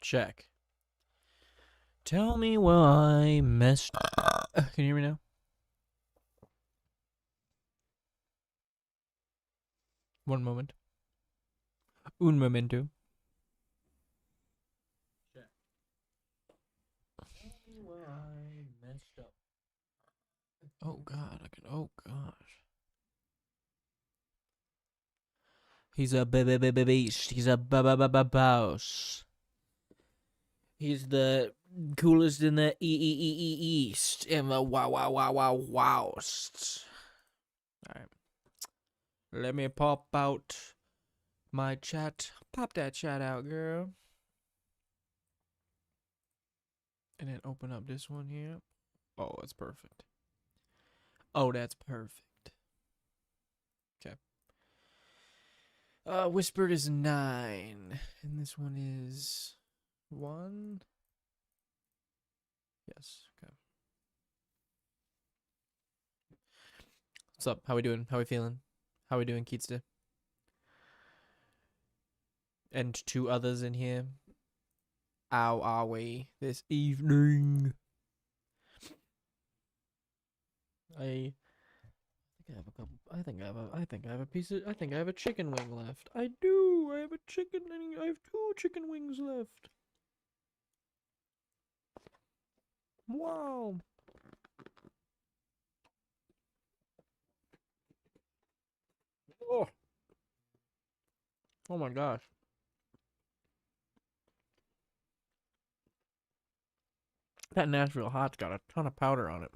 Check. Tell me where I messed up. Can you hear me now? One moment. Un momento. Check. Tell me where I messed up. Oh god, oh gosh. He's a beast. He's a boss. He's the coolest in the East. In the wowst. Alright. Let me pop out my chat. Pop that chat out, girl. And then open up this one here. Oh, that's perfect. Oh, that's perfect. Okay. Whispered is 9. And this one is 1. Yes, okay. What's up? How we doing? How we feeling? How we doing, Keatsta? And 2 others in here. How are we this evening? I have a couple. I think I have a piece of. I think I have a chicken wing left. I do. I have a chicken. I have 2 chicken wings left. Wow. Oh. Oh my gosh. That Nashville hot's got a ton of powder on it.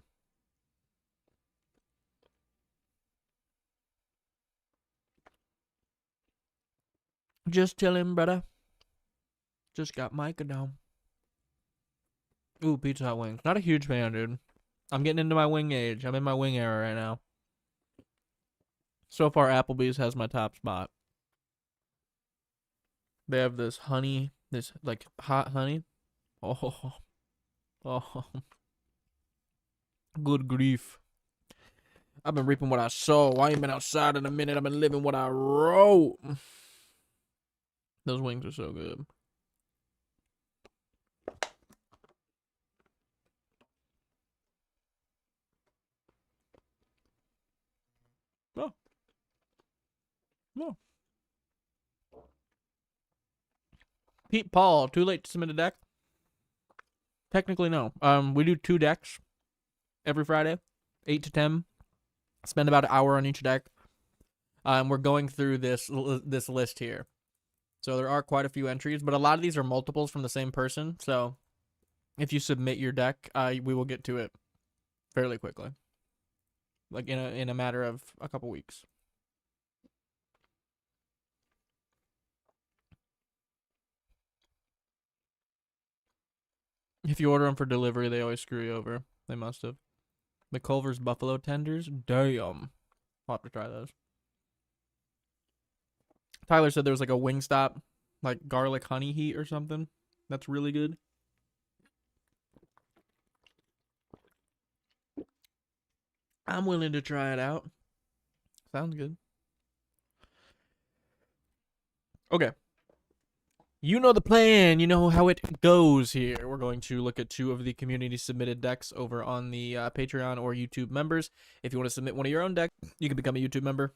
Just chillin', brother. Just got Micah down. Ooh, Pizza Hut wings. Not a huge fan, dude. I'm getting into my wing age. I'm in my wing era right now. So far, Applebee's has my top spot. They have this honey, this like hot honey. Oh, oh, good grief. I've been reaping what I sow. I ain't been outside in a minute. I've been living what I wrote. Those wings are so good. Oh. No. Pete Paul, too late to submit a deck? Technically, no. We do 2 decks every Friday, 8 to 10. Spend about an hour on each deck. We're going through this list here. So there are quite a few entries, but a lot of these are multiples from the same person. So if you submit your deck, we will get to it fairly quickly, like in a matter of a couple weeks. If you order them for delivery, they always screw you over. They must have. The Culver's Buffalo Tenders, damn. I'll have to try those. Tyler said there was like a Wingstop, like garlic honey heat or something. That's really good. I'm willing to try it out. Sounds good. Okay. You know the plan. You know how it goes here. We're going to look at 2 of the community submitted decks over on the Patreon or YouTube members. If you want to submit one of your own deck, you can become a YouTube member.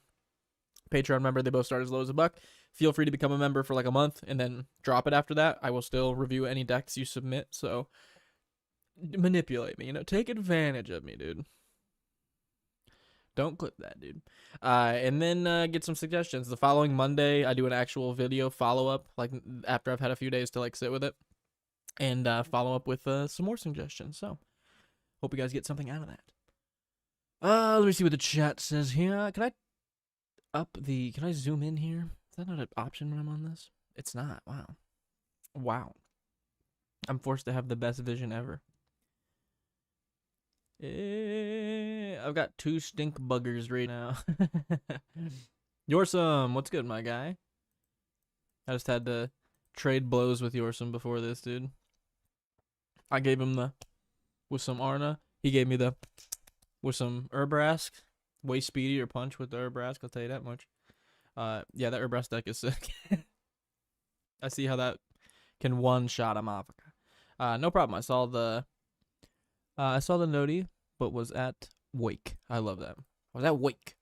Patreon member, they both start as low as $1. Feel free to become a member for like a month and then drop it after that. I will still review any decks you submit. So manipulate me, take advantage of me, dude. Don't clip that, dude. And then get some suggestions. The following Monday, I do an actual video follow-up, like after I've had a few days to like sit with it, and follow up with some more suggestions. So, hope you guys get something out of that. Let me see what the chat says here. Can I zoom in here? Is that not an option when I'm on this? It's not. Wow. Wow. I'm forced to have the best vision ever. I've got 2 stink buggers right now. Yorsum, what's good, my guy? I just had to trade blows with Yorsum before this, dude. I gave him with some Arna. He gave me with some Urbrask. Way speedier punch with the Urbrask, I'll tell you that much. Yeah, that Urbrask deck is sick. I see how that Can one-shot him off. No problem. I saw the noti, but was at Wake. I love that. I was at Wake.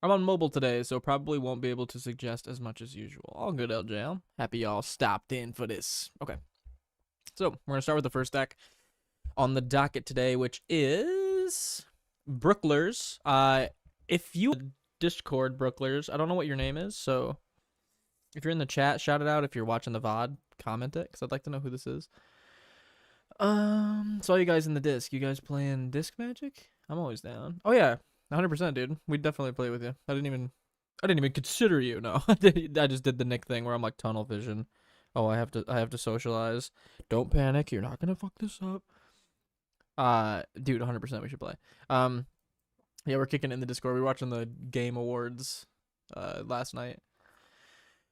I'm on mobile today, so probably won't be able to suggest as much as usual. All good, LJ. Happy y'all stopped in for this. Okay. So, we're going to start with the first deck on the docket today, which is Brooklers. If you Discord Brooklers, I don't know what your name is, so if you're in the chat, shout it out. If you're watching the VOD, comment it, because I'd like to know who this is. Saw you guys in the disc. You guys playing Disc Magic? I'm always down. Oh yeah, 100%, dude. We'd definitely play with you. I didn't even consider you. No, I just did the Nick thing where I'm like tunnel vision. Oh, I have to socialize. Don't panic. You're not gonna fuck this up. Dude, 100% we should play. Yeah, we're kicking it in the Discord. We were watching the Game Awards, last night.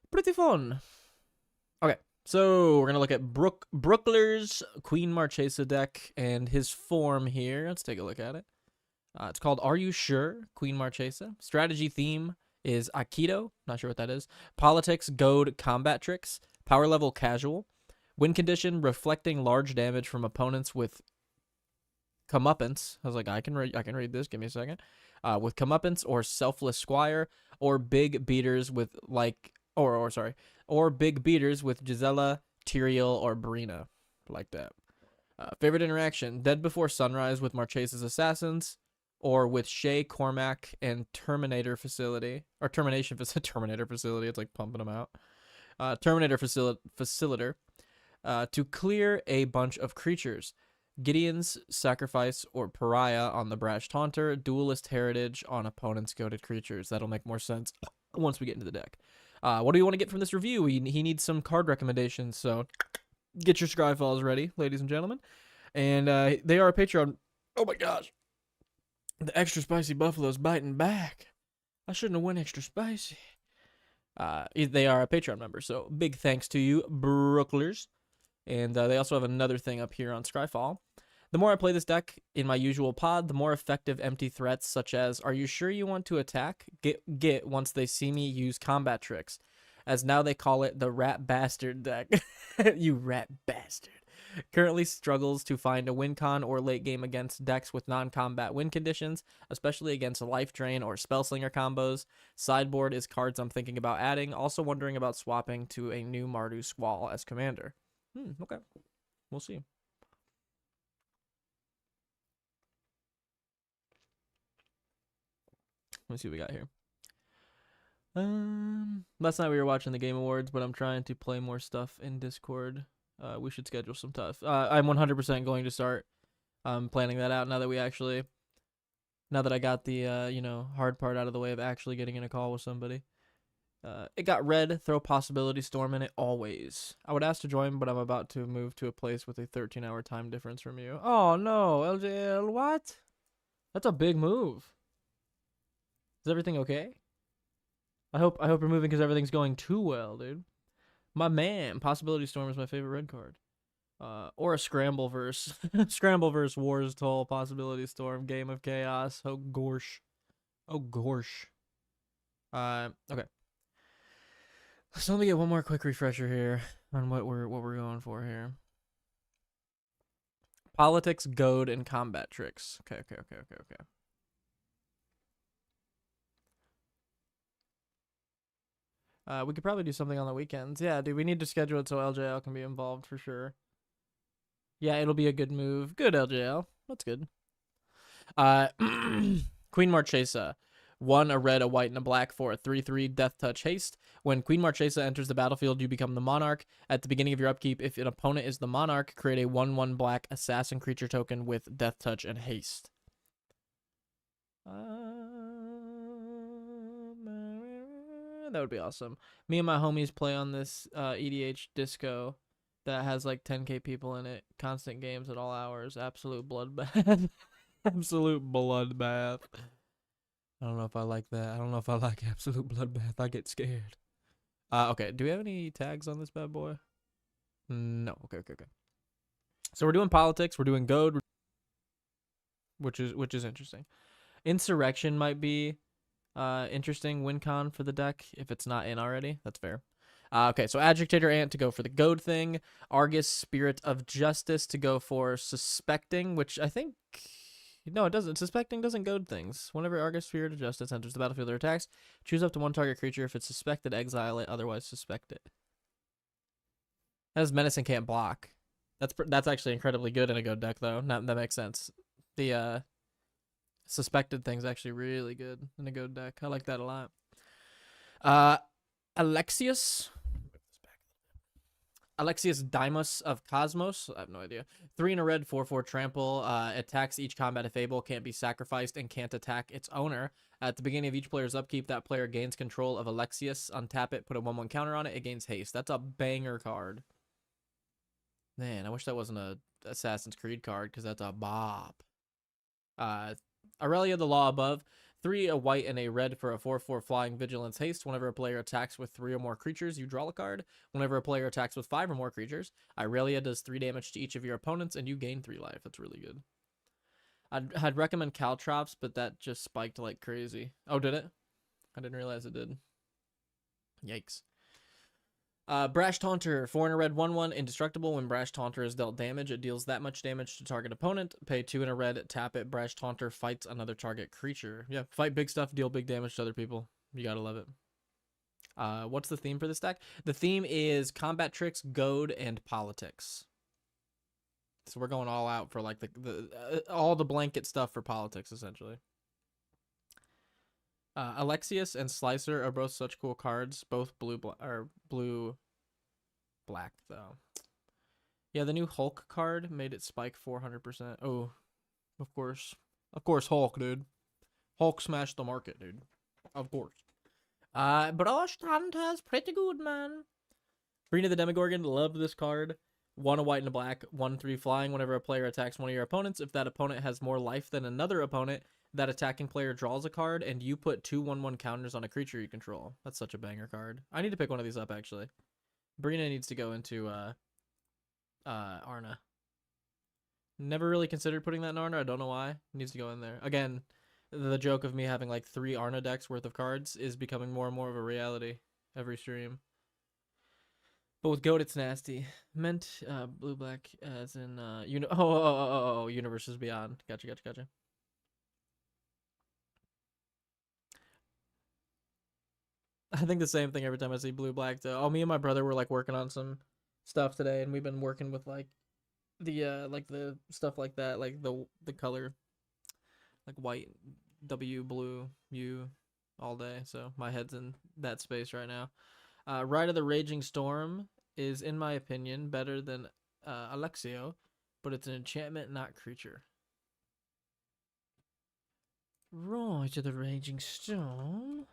Pretty fun. Okay, so we're gonna look at Brookler's Queen Marchesa deck and his form here. Let's take a look at it. It's called Are You Sure? Queen Marchesa. Strategy theme is Aikido. Not sure what that is. Politics, Goad, Combat Tricks. Power level Casual. Win condition reflecting large damage from opponents with comeuppance. I was like, I can read this. Give me a second. With comeuppance or selfless squire or big beaters with or big beaters with Gisela, Tyrael, or Brina, like that. Favorite interaction: Dead Before Sunrise with Marchesa's assassins, or with Shay Cormac and Terminator Facility, or Termination Terminator Facility. It's like pumping them out. Terminator Facilitator, to clear a bunch of creatures. Gideon's Sacrifice or Pariah on the Brash Taunter, Duelist Heritage on opponent's goaded creatures. That'll make more sense once we get into the deck. What do you want to get from this review? He needs some card recommendations, so get your Scryfalls ready, ladies and gentlemen. And they are a Patreon. Oh my gosh. The extra spicy buffalo's biting back. I shouldn't have went extra spicy. They are a Patreon member, so big thanks to you, Brooklers. And they also have another thing up here on Scryfall. The more I play this deck in my usual pod, the more effective empty threats such as, are you sure you want to attack? Get once they see me use combat tricks. As now they call it the Rat Bastard deck. You rat bastard. Currently struggles to find a win con or late game against decks with non-combat win conditions, especially against life drain or spellslinger combos. Sideboard is cards I'm thinking about adding. Also wondering about swapping to a new Mardu Squall as commander. Okay. We'll see. Let's see what we got here. Last night we were watching the Game Awards, but I'm trying to play more stuff in Discord. We should schedule some stuff. I'm 100% going to start planning that out now that I got the hard part out of the way of actually getting in a call with somebody. It got red. Throw Possibility Storm in it always. I would ask to join, but I'm about to move to a place with a 13-hour time difference from you. Oh no, LJL, what? That's a big move. Is everything okay? I hope you're moving because everything's going too well, dude. My man, Possibility Storm is my favorite red card. Or a Scrambleverse. Scrambleverse Wars Toll, Possibility Storm, Game of Chaos. Oh gosh. Oh gosh. Okay. So let me get one more quick refresher here on what we're going for here. Politics, Goad, and Combat Tricks. Okay. We could probably do something on the weekends. Yeah, dude, we need to schedule it so LJL can be involved for sure. Yeah, it'll be a good move. Good, LJL. That's good. Queen Marchesa. 1, a red, a white, and a black for a 3/3 Death Touch Haste. When Queen Marchesa enters the battlefield, you become the Monarch. At the beginning of your upkeep, if an opponent is the Monarch, create a 1/1 black assassin creature token with Death Touch and Haste. That would be awesome. Me and my homies play on this EDH disco that has like 10k people in it. Constant games at all hours. Absolute bloodbath. Absolute bloodbath. I don't know if I like that. I don't know if I like absolute bloodbath. I get scared. Okay. Do we have any tags on this bad boy? No. Okay. So we're doing politics. We're doing Goad, which is interesting. Insurrection might be interesting win con for the deck if it's not in already. That's fair. Okay, so Agitator Ant to go for the goad thing. Argus Spirit of Justice to go for Suspecting, which I think... No, it doesn't. Suspecting doesn't goad things. Whenever Argus Spirit of Justice enters the battlefield or attacks, choose up to one target creature. If it's suspected, exile it. Otherwise, suspect it. That is Menace and can't block. That's actually incredibly good in a goad deck, though. That makes sense. The suspected thing's actually really good in a goad deck. I like that a lot. Alexius Deimos of Cosmos. I have no idea. 3 in a red, 4/4 trample. Attacks each combat if able, can't be sacrificed, and can't attack its owner. At the beginning of each player's upkeep, that player gains control of Alexius. Untap it, put a 1/1 counter on it. It gains haste. That's a banger card. Man, I wish that wasn't a Assassin's Creed card, because that's a bop. Aurelia, the Law Above. 3 a white and a red for a 4/4 flying vigilance haste. Whenever a player attacks with 3 or more creatures, you draw a card. Whenever a player attacks with 5 or more creatures, Aurelia does 3 damage to each of your opponents, and you gain 3 life. That's really good. I'd recommend Caltrops, but that just spiked like crazy. Oh, did it? I didn't realize it did. Yikes. Brash Taunter, 4 in a red, 1/1, indestructible. When Brash Taunter is dealt damage, it deals that much damage to target opponent. Pay 2 in a red, tap it. Brash Taunter fights another target creature. Yeah, fight big stuff, deal big damage to other people. You gotta love it. What's the theme for this deck? The theme is combat tricks, goad, and politics. So we're going all out for like all the blanket stuff for politics, essentially. Alexius and Slicer are both such cool cards. Both blue black though. Yeah, the new Hulk card made it spike 400%. Oh, of course, Hulk, dude. Hulk smashed the market, dude. Of course. Brash Taunter is pretty good, man. Brina the Demogorgon, love this card. 1 a white and a black, 1/3 flying. Whenever a player attacks one of your opponents, if that opponent has more life than another opponent, that attacking player draws a card, and you put 2 1/1 counters on a creature you control. That's such a banger card. I need to pick one of these up, actually. Brina needs to go into Arna. Never really considered putting that in Arna. I don't know why. It needs to go in there. Again, the joke of me having like 3 Arna decks worth of cards is becoming more and more of a reality every stream. But with Goat, it's nasty. Meant blue black as in Universes Beyond. Gotcha. I think the same thing every time I see blue black though. Oh, me and my brother were like working on some stuff today, and we've been working with like the stuff like that, like the color, like white W, blue U, all day. So my head's in that space right now. Ride of the Raging Storm is, in my opinion, better than Alexio, but it's an enchantment, not creature. Ride of the Raging Storm.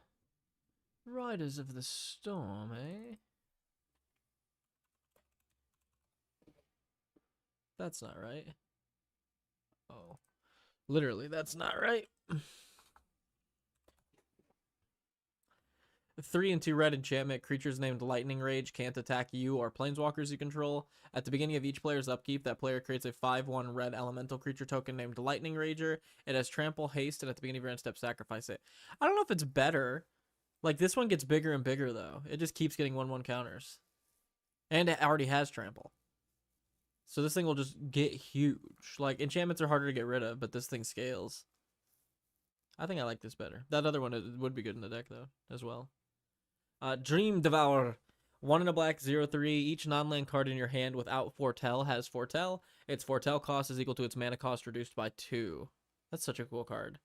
Riders of the Storm, eh? That's not right. Oh. Literally, that's not right. 3 and 2 red enchantment. Creatures named Lightning Rage can't attack you or planeswalkers you control. At the beginning of each player's upkeep, that player creates a 5/1 red elemental creature token named Lightning Rager. It has trample, haste, and at the beginning of your end step, sacrifice it. I don't know if it's better. Like, this one gets bigger and bigger, though. It just keeps getting 1/1 counters. And it already has trample. So this thing will just get huge. Like, enchantments are harder to get rid of, but this thing scales. I think I like this better. That other one would be good in the deck, though, as well. Dream Devour. 1 in a black, 0/3. Each non-land card in your hand without Foretell has Foretell. Its Foretell cost is equal to its mana cost reduced by 2. That's such a cool card.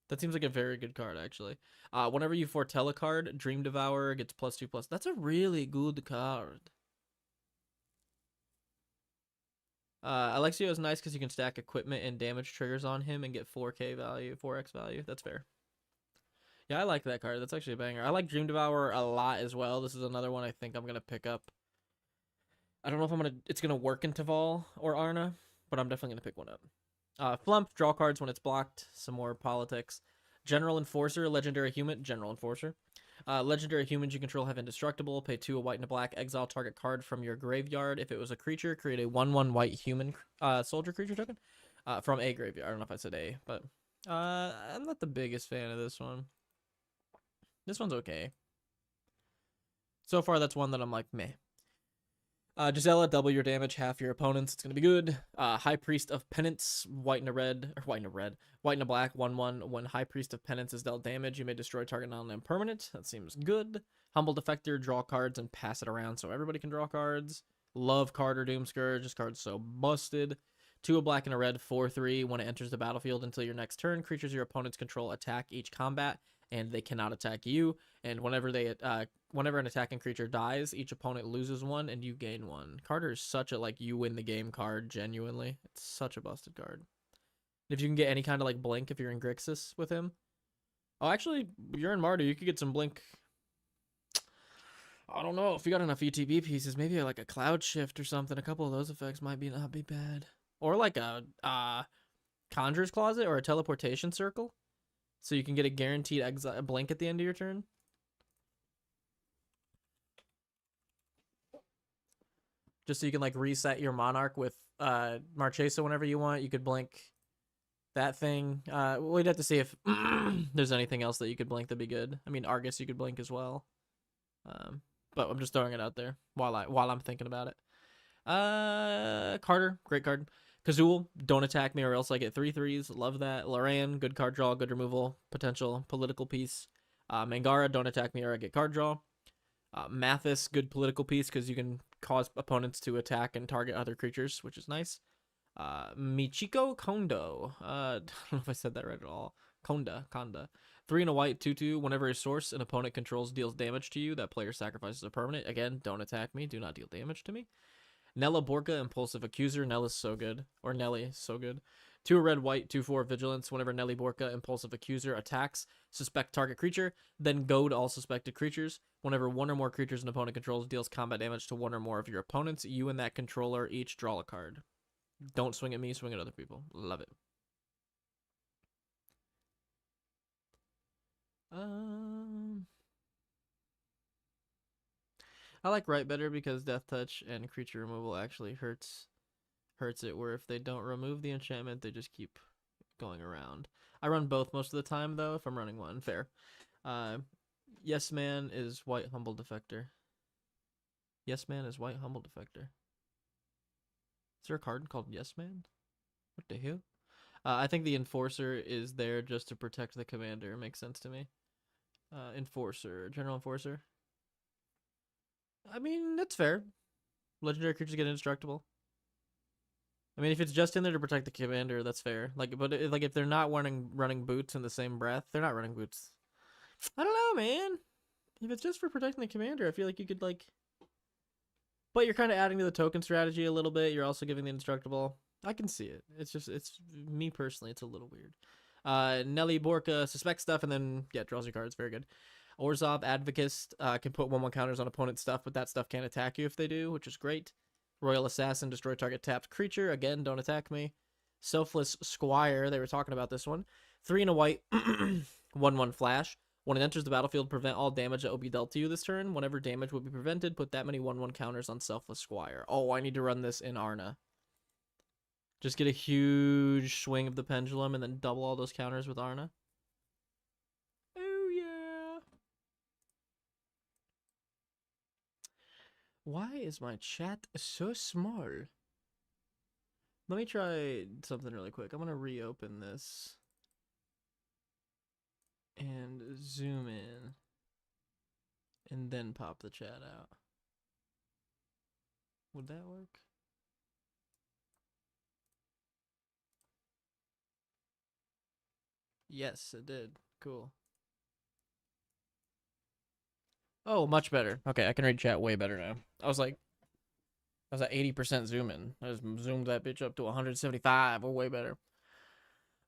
That seems like a very good card, actually. Whenever you foretell a card, Dream Devourer gets +2/+. That's a really good card. Alexio is nice because you can stack equipment and damage triggers on him and get 4K value, 4X value. That's fair. Yeah, I like that card. That's actually a banger. I like Dream Devourer a lot as well. This is another one I think I'm going to pick up. I don't know if it's going to work into Vol or Arna, but I'm definitely going to pick one up. Flump, draw cards when it's blocked. Some more politics. General Enforcer, Legendary Human, General Enforcer. Legendary humans you control have indestructible. Pay 2 a white and a black. Exile target card from your graveyard. If it was a creature, create a 1/1 white human soldier creature token from a graveyard. I don't know if I said a, but I'm not the biggest fan of this one. This one's okay. So far, that's one that I'm like, meh. Gisela, double your damage, half your opponent's. It's gonna be good. High Priest of Penance, white and a red, or white and a red, white and a black, 1/1. When High Priest of Penance is dealt damage, you may destroy target non-land permanent. That seems good. Humble Defector, draw cards and pass it around so everybody can draw cards. Love Carter Doomscourge. This card's so busted. 2 a black and a red, 4/3. When it enters the battlefield until your next turn, creatures your opponents control attack each combat, and they cannot attack you. And whenever an attacking creature dies, each opponent loses 1 and you gain 1. Carter is such a like you win the game card. Genuinely, it's such a busted card. If you can get any kind of like blink, if you're in Grixis with him. Oh, actually, you're in Mardu. You could get some blink. I don't know if you got enough ETB pieces. Maybe like a Cloud Shift or something. A couple of those effects might be not be bad. Or like a Conjurer's Closet or a Teleportation Circle. So you can get a guaranteed exile blink at the end of your turn. Just so you can like reset your Monarch with Marchesa whenever you want. You could blink that thing. We'd have to see if there's anything else that you could blink that'd be good. I mean, Argus you could blink as well. But I'm just throwing it out there while I'm thinking about it. Carter, great card. Kazul, don't attack me or else I get 3/3s. Love that. Loran, good card draw, good removal potential, political piece. Mangara, don't attack me or I get card draw. Mathis, good political piece because you can cause opponents to attack and target other creatures, which is nice. Michiko Kondo. I don't know if I said that right at all. Konda. 3 and a white, 2/2. Whenever a source an opponent controls deals damage to you, that player sacrifices a permanent. Again, don't attack me. Do not deal damage to me. Nella Borka, Impulsive Accuser. Nella's so good. Or Nelly, so good. 2 red, white, 2/4 Vigilance. Whenever Nelly Borka, Impulsive Accuser, attacks, suspect target creature, then goad all suspected creatures. Whenever 1 or more creatures an opponent controls deals combat damage to 1 or more of your opponents, you and that controller each draw a card. Don't swing at me, swing at other people. Love it. I like Right better because Death Touch and creature removal actually hurts it, where if they don't remove the enchantment, they just keep going around. I run both most of the time, though, if I'm running one. Fair. Yes Man is White Humble Defector. Yes Man is White Humble Defector. Is there a card called Yes Man? What the hell? I think the Enforcer is there just to protect the commander. Makes sense to me. Enforcer. General Enforcer. I mean, that's fair. Legendary creatures get indestructible. I mean, if it's just in there to protect the commander, that's fair. Like, but like if they're not running boots in the same breath, they're not running boots. I don't know, man. If it's just for protecting the commander, I feel like you could like. But you're kind of adding to the token strategy a little bit. You're also giving the indestructible. I can see it. It's me personally. It's a little weird. Nelly Borka suspects stuff and then draws your cards. Very good. Orzhov Advocist can put 1/1 counters on opponent's stuff, but that stuff can't attack you if they do, which is great. Royal Assassin, destroy target tapped creature. Again, don't attack me. Selfless Squire, they were talking about this one. 3 and a white, 1/1 flash. When it enters the battlefield, prevent all damage that will be dealt to you this turn. Whenever damage will be prevented, put that many 1/1 counters on Selfless Squire. Oh, I need to run this in Arna. Just get a huge swing of the pendulum and then double all those counters with Arna. Oh, yeah. Why is my chat so small? Let me try something really quick. I'm going to reopen this and zoom in and then pop the chat out. Would that work? Yes, it did. Cool. Oh, much better. Okay, I can read chat way better now. I was at 80% zoom in. I just zoomed that bitch up to 175. Way better.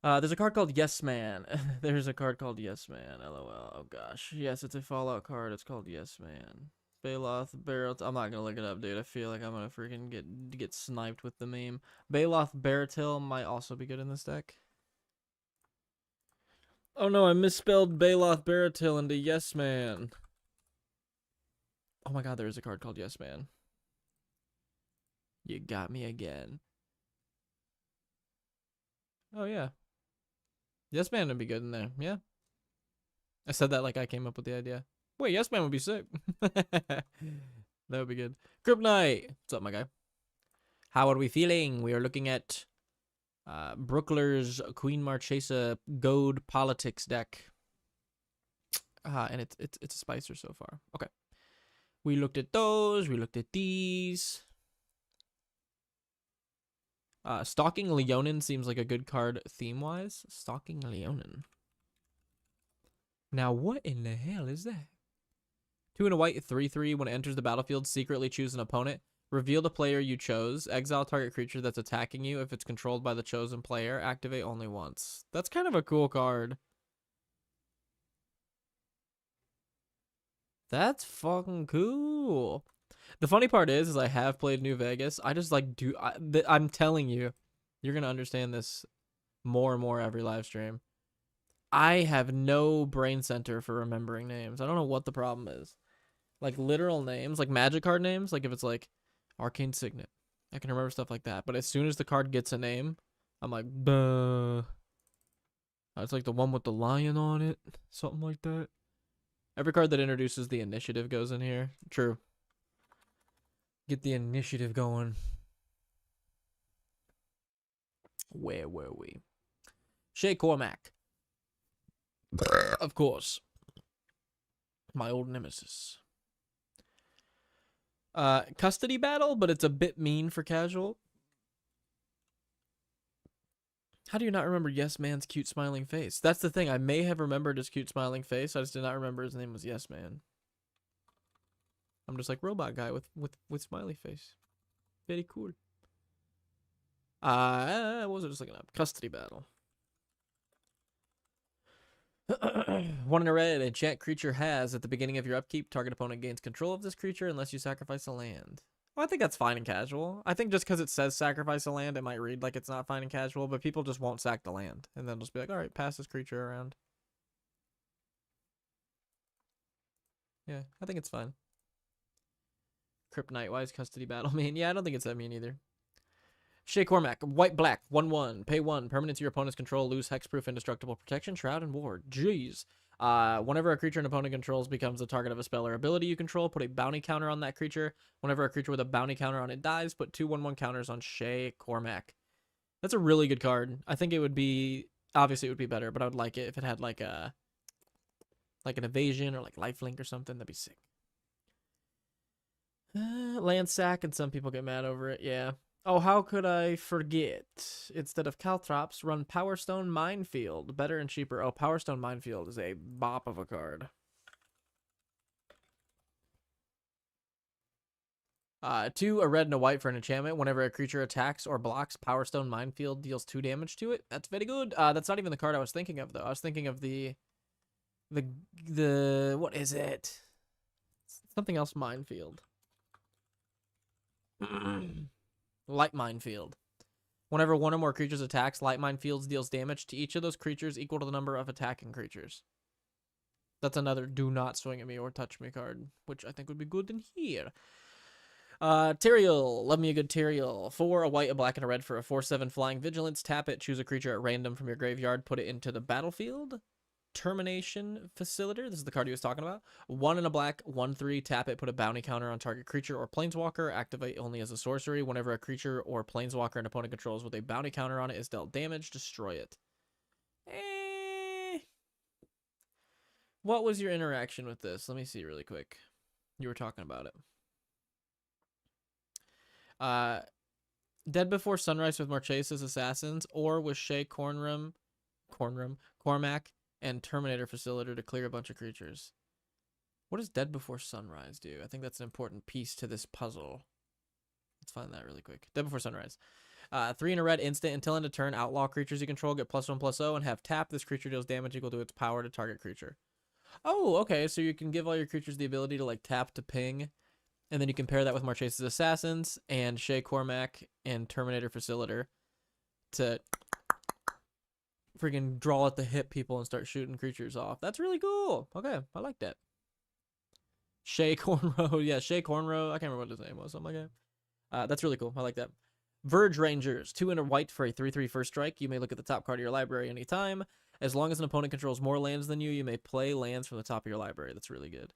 There's a card called Yes Man. There's a card called Yes Man. LOL. Oh gosh. Yes, it's a Fallout card. It's called Yes Man. Baloth Barrett. I'm not gonna look it up, dude. I feel like I'm gonna freaking get sniped with the meme. Baloth Baratil might also be good in this deck. Oh no, I misspelled Baloth Baratil into Yes Man. Oh my god, there is a card called Yes Man. You got me again. Oh yeah. Yes Man would be good in there. Yeah. I said that like I came up with the idea. Wait, Yes Man would be sick. That would be good. Kryptonite. What's up, my guy? How are we feeling? We are looking at Brookler's Queen Marchesa Goad Politics deck. And it's a spicer so far. Okay. We looked at those. We looked at these. Stalking Leonin seems like a good card theme-wise. Stalking Leonin. Now, what in the hell is that? 2 and a white, 3/3. When it enters the battlefield, secretly choose an opponent. Reveal the player you chose. Exile target creature that's attacking you. If it's controlled by the chosen player, activate only once. That's kind of a cool card. That's fucking cool. The funny part is I have played New Vegas. I just like I'm telling you, you're gonna understand this more and more every live stream. I have no brain center for remembering names. I don't know what the problem is. Like literal names, like magic card names, like if it's like Arcane Signet, I can remember stuff like that. But as soon as the card gets a name, I'm like, buh. It's like the one with the lion on it, something like that. Every card that introduces the initiative goes in here. True. Get the initiative going. Where were we? Shay Cormac. Of course. My old nemesis. Custody battle, but it's a bit mean for casual. How do you not remember Yes Man's cute smiling face? That's the thing. I may have remembered his cute smiling face. I just did not remember his name was Yes Man. I'm just like robot guy with smiley face. Very cool. What was it just looking up? Custody battle. 1 in a red, enchant creature has at the beginning of your upkeep, target opponent gains control of this creature unless you sacrifice a land. Well, I think that's fine in casual. I think just because it says sacrifice a land, it might read like it's not fine in casual, but people just won't sack the land. And then just be like, all right, pass this creature around. Yeah, I think it's fine. Kryptonite, why is custody battle mean? Yeah, I don't think it's that mean either. Shay Cormac, white black, 1/1, pay 1, permanent to your opponent's control, lose hexproof, indestructible protection, shroud, and ward. Jeez. Whenever a creature an opponent controls becomes the target of a spell or ability you control, put a bounty counter on that creature. Whenever a creature with a bounty counter on it dies, put 2 1/1 counters on Shay Cormac. That's a really good card. I think it would be, obviously it would be better, but I would like it if it had like an evasion or like lifelink or something. That'd be sick. Land sack, and some people get mad over it. Yeah. Oh, how could I forget? Instead of Caltrops, run Power Stone Minefield. Better and cheaper. Oh, Power Stone Minefield is a bop of a card. 2, a red and a white for an enchantment. Whenever a creature attacks or blocks, Power Stone Minefield deals 2 damage to it. That's very good. That's not even the card I was thinking of, though. I was thinking of the what is it? Something else Minefield. Light Minefield. Whenever one or more creatures attacks, Light Minefields deals damage to each of those creatures equal to the number of attacking creatures. That's another do not swing at me or touch me card, which I think would be good in here. Teriel. Love me a good Teriel. 4, a white, a black, and a red for a 4/7 flying vigilance. Tap it, choose a creature at random from your graveyard, put it into the battlefield. Termination Facilitator. This is the card he was talking about. 1 in a black, 1/3. Tap it. Put a bounty counter on target creature or planeswalker. Activate only as a sorcery. Whenever a creature or planeswalker an opponent controls with a bounty counter on it is dealt damage, destroy it. What was your interaction with this? Let me see really quick. You were talking about it. Dead Before Sunrise with Marchesa's Assassins, or with Shay Cormac, and Terminator Facilitator to clear a bunch of creatures. What does Dead Before Sunrise do? I think that's an important piece to this puzzle. Let's find that really quick. Dead Before Sunrise. 3 in a red instant. Until end of turn, outlaw creatures you control get +1/+0 and have tap. This creature deals damage equal to its power to target creature. Oh, okay. So you can give all your creatures the ability to like tap to ping. And then you can pair that with Marchesa's Assassins and Shay Cormac and Terminator Facilitator to freaking draw at the hip people and start shooting creatures off. That's really cool. Okay, I like that. Shay Cornrow. Yeah, Shay Cornrow. I can't remember what his name was. Something like that. That's really cool. I like that. Verge Rangers. 2 in a white for a 3/3 first strike. You may look at the top card of your library anytime. As long as an opponent controls more lands than you, you may play lands from the top of your library. That's really good.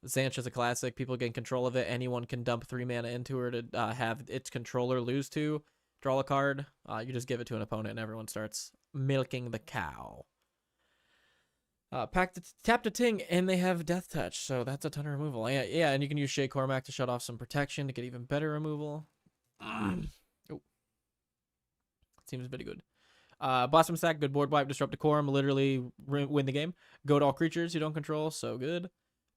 Xanth is a classic. People gain control of it. Anyone can dump 3 mana into her to have its controller lose 2. Draw a card. You just give it to an opponent and everyone starts milking the cow. Tap to Ting, and they have Death Touch, so that's a ton of removal. Yeah, and you can use Shay Cormac to shut off some protection to get even better removal. Oh. Seems pretty good. Blossom Sack, good board wipe, disrupt decorum, literally win the game. Go to all creatures you don't control, so good.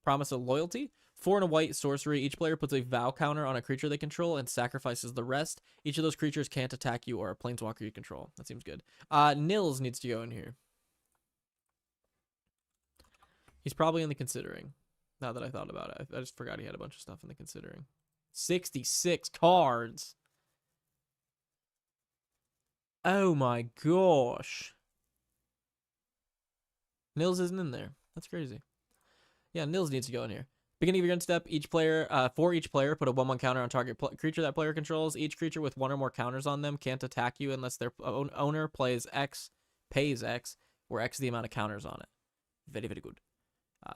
Promise of Loyalty. 4 and a white sorcery. Each player puts a vow counter on a creature they control and sacrifices the rest. Each of those creatures can't attack you or a planeswalker you control. That seems good. Nils needs to go in here. He's probably in the considering. Now that I thought about it, I just forgot he had a bunch of stuff in the considering. 66 cards. Oh my gosh. Nils isn't in there. That's crazy. Yeah, Nils needs to go in here. Beginning of your end step, for each player, put a 1/1 counter on target creature that player controls. Each creature with 1 or more counters on them can't attack you unless their owner pays X, where X is the amount of counters on it. Very, very good.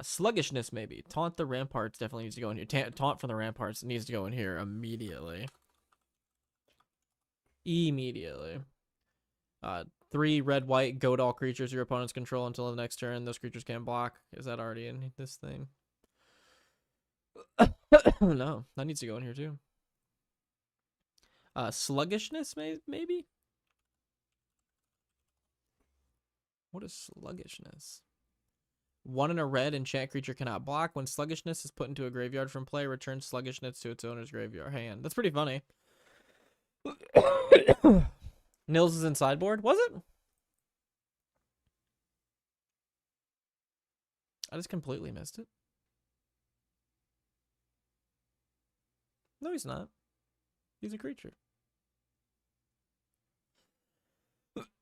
Sluggishness, maybe. Taunt the Ramparts definitely needs to go in here. Taunt from the Ramparts needs to go in here immediately. 3 red, white, go to all creatures your opponents control until the next turn. Those creatures can't block. Is that already in this thing? No, that needs to go in here too. Sluggishness, maybe? What is sluggishness? 1 in a red, enchant creature cannot block. When sluggishness is put into a graveyard from play, return sluggishness to its owner's graveyard hand. That's pretty funny. Nils is in sideboard? Was it? I just completely missed it. No, he's not. He's a creature.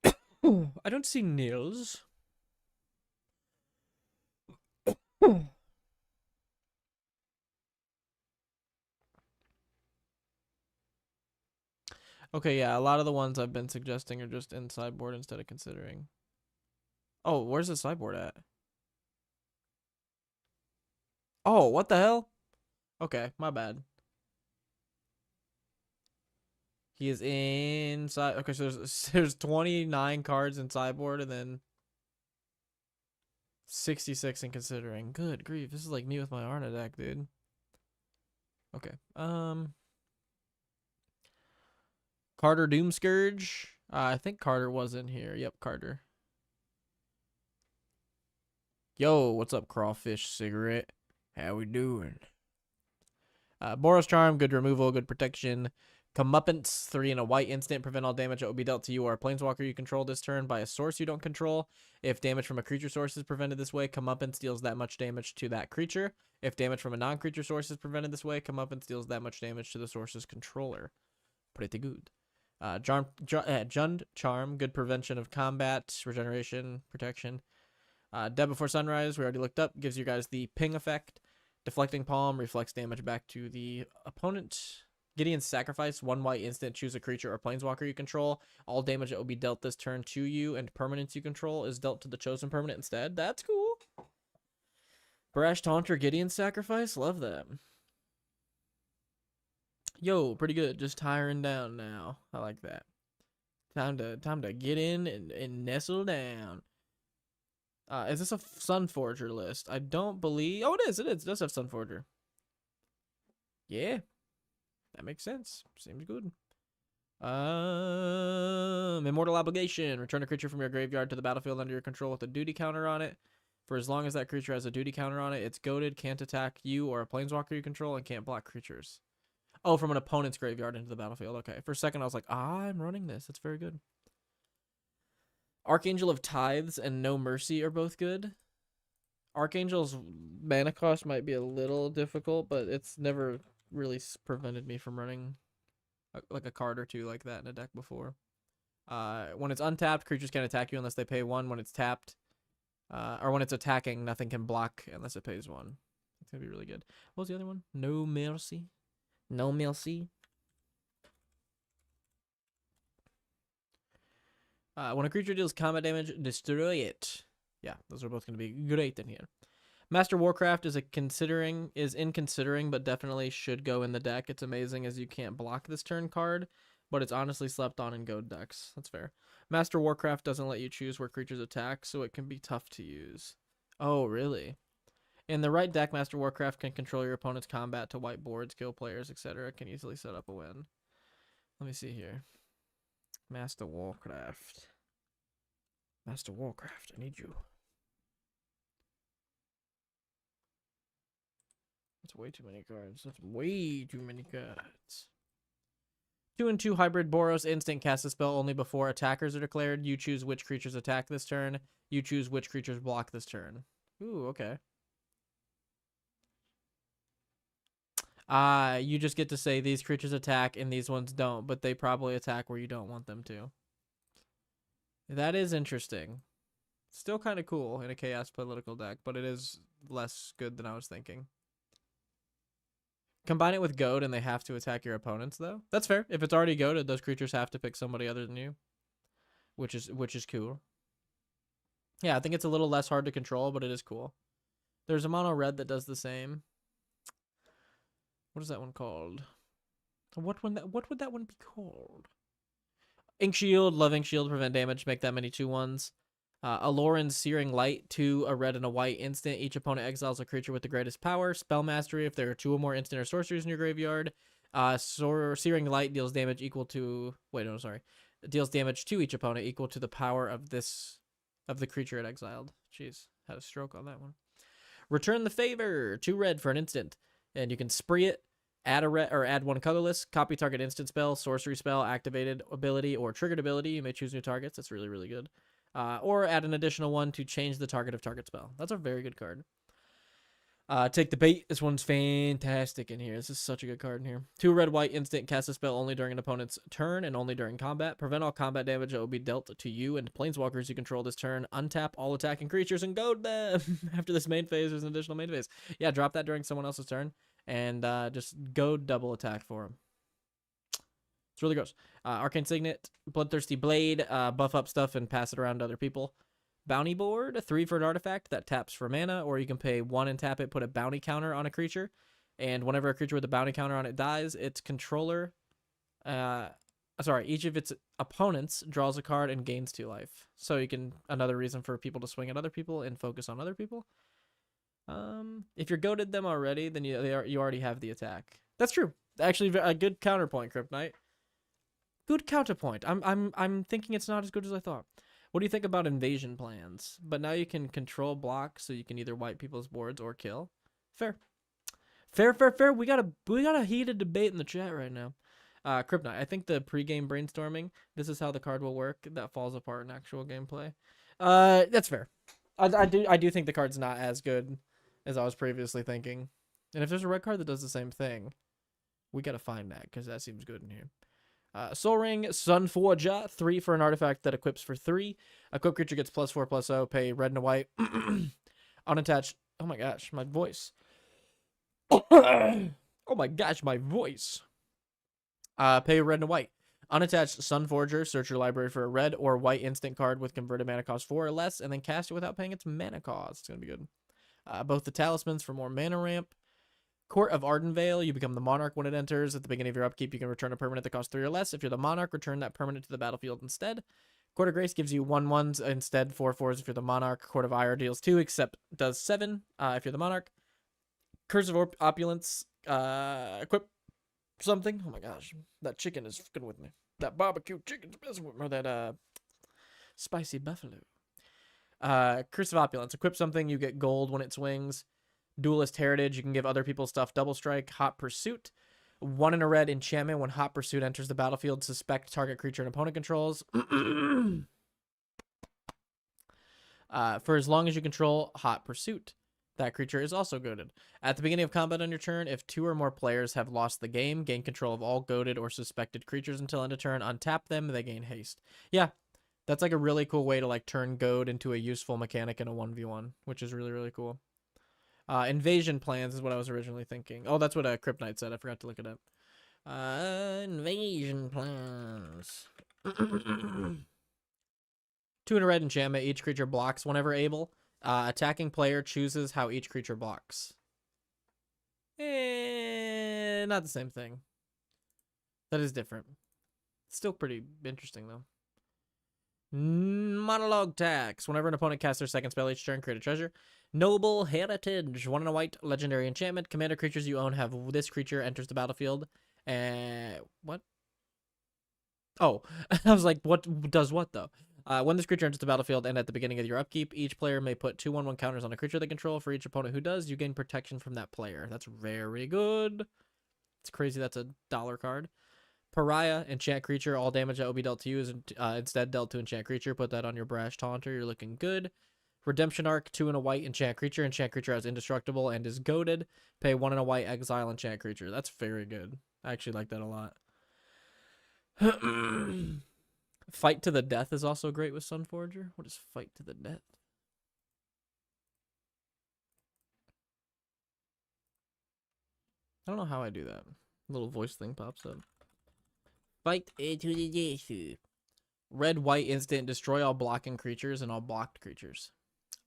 I don't see Nils. Okay, yeah, a lot of the ones I've been suggesting are just in sideboard instead of considering. Oh, where's the sideboard at? Oh, what the hell? Okay, my bad. He is inside. Okay, so there's 29 cards in sideboard and then 66 in considering. Good grief, this is like me with my Arna deck, dude. Okay, Carter Doomscourge. I think Carter was in here. Yep, Carter. Yo, what's up, Crawfish Cigarette? How we doing? Boros Charm, good removal, good protection. Comeuppance, 3 and a white instant, prevent all damage that will be dealt to you or a planeswalker you control this turn by a source you don't control. If damage from a creature source is prevented this way, Comeuppance deals that much damage to that creature. If damage from a non-creature source is prevented this way, Comeuppance deals that much damage to the source's controller. Pretty good. Jund Charm, good prevention of combat, regeneration, protection. Dead Before Sunrise, we already looked up, gives you guys the ping effect. Deflecting Palm reflects damage back to the opponent. Gideon's Sacrifice, 1 white instant, choose a creature or planeswalker you control. All damage that will be dealt this turn to you and permanents you control is dealt to the chosen permanent instead. That's cool. Brash Taunter, Gideon's Sacrifice, love that. Yo, pretty good. Just tiring down now. I like that. Time to get in and nestle down. Is this a Sunforger list? I don't believe. Oh, it is. It does have Sunforger. Yeah, that makes sense. Seems good. Immortal Obligation. Return a creature from your graveyard to the battlefield under your control with a duty counter on it. For as long as that creature has a duty counter on it, it's goated, can't attack you or a planeswalker you control, and can't block creatures. Oh, from an opponent's graveyard into the battlefield. Okay. For a second, I was like, I'm running this. That's very good. Archangel of Tithes and No Mercy are both good. Archangel's mana cost might be a little difficult, but it's never really prevented me from running like a card or two like that in a deck before. When it's untapped, creatures can't attack you unless they pay 1. When it's tapped, or when it's attacking, nothing can block unless it pays 1. It's going to be really good. What was the other one? No Mercy. No Mercy. When a creature deals combat damage, destroy it. Yeah, those are both going to be great in here. Master Warcraft is in considering, but definitely should go in the deck. It's amazing as you can't block this turn card, but it's honestly slept on in gold decks. That's fair. Master Warcraft doesn't let you choose where creatures attack, so it can be tough to use. Oh, really? In the right deck, Master Warcraft can control your opponent's combat to wipe boards, kill players, etc. Can easily set up a win. Let me see here. Master Warcraft. Master Warcraft, I need you. That's way too many cards. That's way too many cards. 2/2 hybrid Boros instant, cast a spell only before attackers are declared. You choose which creatures attack this turn. You choose which creatures block this turn. Ooh, okay. You just get to say these creatures attack and these ones don't, but they probably attack where you don't want them to. That is interesting. Still kind of cool in a chaos political deck, but it is less good than I was thinking. Combine it with goad and they have to attack your opponents, though. That's fair. If it's already goaded, those creatures have to pick somebody other than you, which is cool. Yeah, I think it's a little less hard to control, but it is cool. There's a mono red that does the same. What is that one called? What would that one be called? Ink Shield, Loving Shield, prevent damage, make that many 2/1s. Aloran's Searing Light, 2, a red and a white instant. Each opponent exiles a creature with the greatest power. Spell Mastery, if there are 2 or more instant or sorceries in your graveyard. Searing Light deals damage equal to... Wait, no, sorry. It deals damage to each opponent equal to the power of the creature it exiled. Jeez, had a stroke on that one. Return the Favor, 2 red for an instant. And you can spree it, add a red, or add 1 colorless, copy target instant spell, sorcery spell, activated ability, or triggered ability. You may choose new targets. That's really, really good. Or add an additional 1 to change the target of target spell. That's a very good card. Take the Bait. This one's fantastic in here. This is such a good card in here. 2 red, white, instant, cast a spell only during an opponent's turn and only during combat. Prevent all combat damage that will be dealt to you and planeswalkers you control this turn. Untap all attacking creatures and goad them. After this main phase, there's an additional main phase. Yeah, drop that during someone else's turn and just goad double attack for them. It's really gross. Arcane Signet, Bloodthirsty Blade, buff up stuff and pass it around to other people. Bounty Board, 3 for an artifact that taps for mana, or you can pay 1 and tap it, put a bounty counter on a creature, and whenever a creature with a bounty counter on it dies, its controller, each of its opponents draws a card and gains 2 life. So you can, another reason for people to swing at other people and focus on other people. If you're goaded them already, then you already have the attack. That's true. Actually, a good counterpoint, Crypt Knight. Good counterpoint. I'm thinking it's not as good as I thought. What do you think about invasion plans? But now you can control block, so you can either wipe people's boards or kill. Fair. Fair. We got a heated debate in the chat right now. Crypt Knight, I think the pregame brainstorming, this is how the card will work. That falls apart in actual gameplay. That's fair. I do think the card's not as good as I was previously thinking. And if there's a red card that does the same thing, we gotta find that, because that seems good in here. Soul Ring, Sunforger, 3 for an artifact that equips for 3. Equipped creature gets +4/+0, pay red and a white. Unattached. Oh my gosh, my voice. Oh my gosh, my voice. Pay red and a white. Unattached Sunforger, search your library for a red or white instant card with converted mana cost 4 or less, and then cast it without paying its mana cost. It's going to be good. Both the talismans for more mana ramp. Court of Ardenvale, you become the monarch when it enters. At the beginning of your upkeep, you can return a permanent that costs 3 or less. If you're the monarch, return that permanent to the battlefield instead. Court of Grace gives you 1/1s instead, 4/4s if you're the monarch. Court of Ire deals 2, except does 7 if you're the monarch. Curse of Opulence, equip something. Oh my gosh, that chicken is fucking with me. That barbecue chicken's messing with me. Or that spicy buffalo. Curse of Opulence, equip something, you get gold when it swings. Duelist Heritage, you can give other people stuff. Double Strike, Hot Pursuit. 1 in a red enchantment. When Hot Pursuit enters the battlefield, suspect target creature and opponent controls. For as long as you control Hot Pursuit, that creature is also goaded. At the beginning of combat on your turn, if 2 or more players have lost the game, gain control of all goaded or suspected creatures until end of turn. Untap them, they gain haste. Yeah, that's like a really cool way to like turn goad into a useful mechanic in a 1v1, which is really, really cool. Invasion plans is what I was originally thinking. Oh, that's what Crypt Knight said. I forgot to look it up. Invasion plans. 2 in a red enchantment. Each creature blocks whenever able. Attacking player chooses how each creature blocks. Not the same thing. That is different. Still pretty interesting, though. Monologue tax. Whenever an opponent casts their second spell each turn, create a treasure. Noble Heritage. 1 and a white, legendary enchantment. Commander creatures you own have this creature enters the battlefield. What? Oh, I was like, what does what, though? When this creature enters the battlefield and at the beginning of your upkeep, each player may put 2/1/1 counters on a creature they control. For each opponent who does, you gain protection from that player. That's very good. It's crazy that's a dollar card. Pariah, enchant creature. All damage that will be dealt to you is instead dealt to enchant creature. Put that on your Brash Taunter. You're looking good. Redemption Arc, 2 and a white, enchant creature. Enchant creature has indestructible and is goaded. Pay 1 and a white, exile enchant creature. That's very good. I actually like that a lot. Fight to the death is also great with Sunforger. What is fight to the death? I don't know how I do that. A little voice thing pops up. Fight to the death. Red, white, instant, destroy all blocking creatures and all blocked creatures.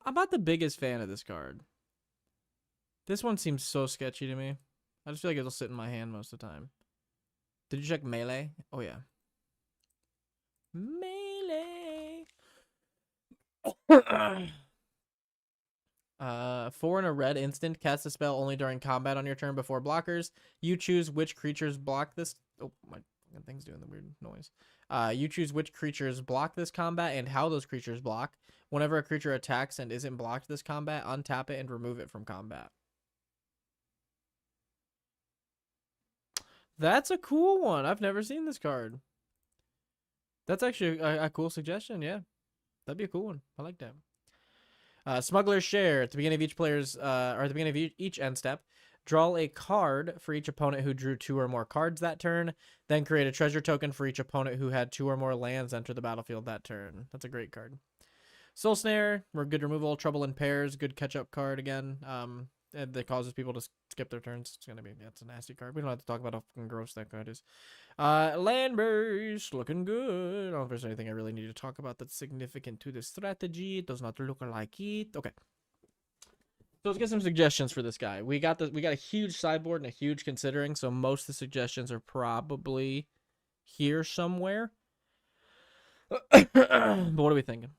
I'm not the biggest fan of this card. This one seems so sketchy to me. I just feel like it'll sit in my hand most of the time. Did you check melee? Oh, yeah. Melee. 4 and a red instant. Cast a spell only during combat on your turn before blockers. You choose which creatures block this. Oh, my thing's doing the weird noise. You choose which creatures block this combat and how those creatures block. Whenever a creature attacks and isn't blocked this combat, untap it and remove it from combat. That's a cool one. I've never seen this card. That's actually a cool suggestion, yeah. That'd be a cool one. I like that. Smuggler's Share. At the beginning of each player's, or at the beginning of each end step, draw a card for each opponent who drew 2 or more cards that turn. Then create a treasure token for each opponent who had 2 or more lands enter the battlefield that turn. That's a great card. Soul Snare. We're good removal. Trouble in Pairs. Good catch-up card again. That causes people to skip their turns. It's gonna be, yeah, it's a nasty card. We don't have to talk about how fucking gross that card is. Land Burst, looking good. I don't know if there's anything I really need to talk about that's significant to this strategy. It does not look like it. Okay. So let's get some suggestions for this guy. We got a huge sideboard and a huge considering, so most of the suggestions are probably here somewhere. But what are we thinking?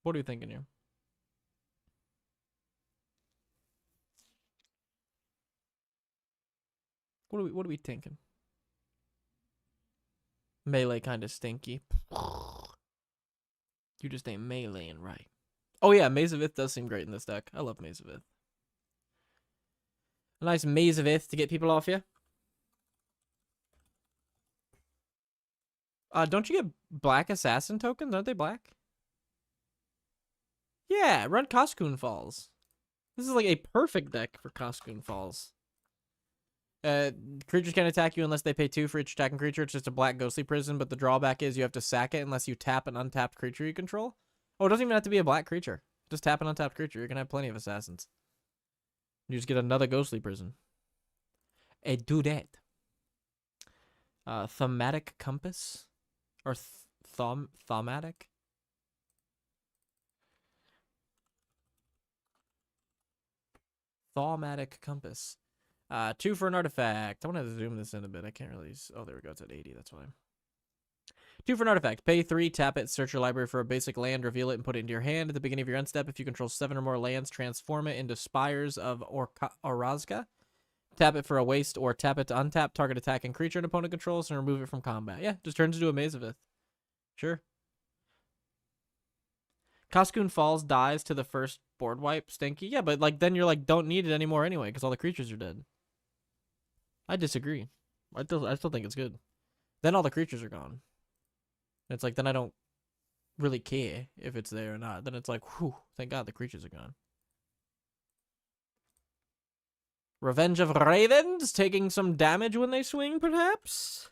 What are we thinking here? What are we thinking? Melee kind of stinky. You just ain't meleeing right. Oh yeah, Maze of Ith does seem great in this deck. I love Maze of Ith. A nice Maze of Ith to get people off you. Don't you get black assassin tokens? Aren't they black? Yeah, run Koskun Falls. This is like a perfect deck for Koskun Falls. Creatures can't attack you unless they pay 2 for each attacking creature. It's just a black ghostly prison, but the drawback is you have to sack it unless you tap an untapped creature you control. Oh, it doesn't even have to be a black creature. Just tap an untapped creature. You're gonna have plenty of assassins. You just get another ghostly prison. And do that. Thematic Compass? Or thematic? Thaumatic Compass. 2 for an artifact. I want to zoom this in a bit. I can't really... Oh, there we go. It's at 80. That's why. 2 for an artifact. Pay 3, tap it, search your library for a basic land, reveal it, and put it into your hand. At the beginning of your end step, if you control 7 or more lands, transform it into Spires of Orazca. Tap it for a waste, or tap it to untap target attacking creature an opponent controls and remove it from combat. Yeah, just turns into a Maze of Ith. Sure. Koskun Falls dies to the first board wipe. Stinky. Yeah, but like then you're like, don't need it anymore anyway, because all the creatures are dead. I disagree. I still think it's good. Then all the creatures are gone. It's like, then I don't really care if it's there or not. Then it's like, whew, thank God the creatures are gone. Revenge of Ravens, taking some damage when they swing, perhaps?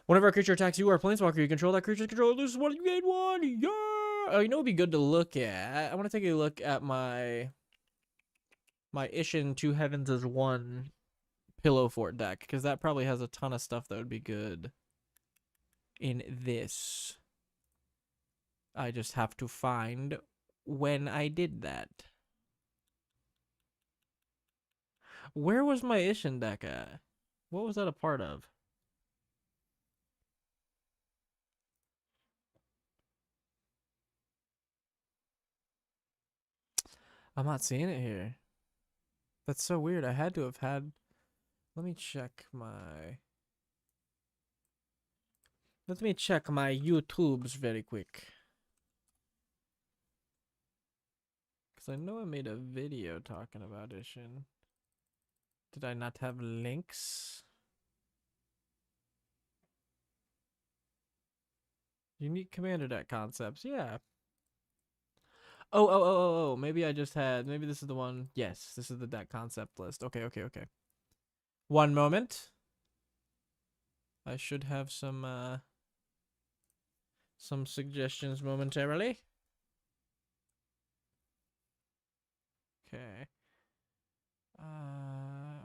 Whenever a creature attacks you or a planeswalker, you control that creature's controller loses 1, you gain 1. Yeah! Oh, you know what would be good to look at? I want to take a look at my Ishin 2 Heavens as 1 Pillow Fort deck, because that probably has a ton of stuff that would be good in this. I just have to find when I did that. Where was my Ishin deck at? What was that a part of? I'm not seeing it here. That's so weird. I had to have had... Let me check my... Let me check my YouTubes very quick. Because I know I made a video talking about Ishin. Did I not have links? Unique commander deck concepts. Yeah. Oh. Maybe I just had... Maybe this is the one. Yes, this is the deck concept list. Okay. One moment. I should have some suggestions momentarily. Okay.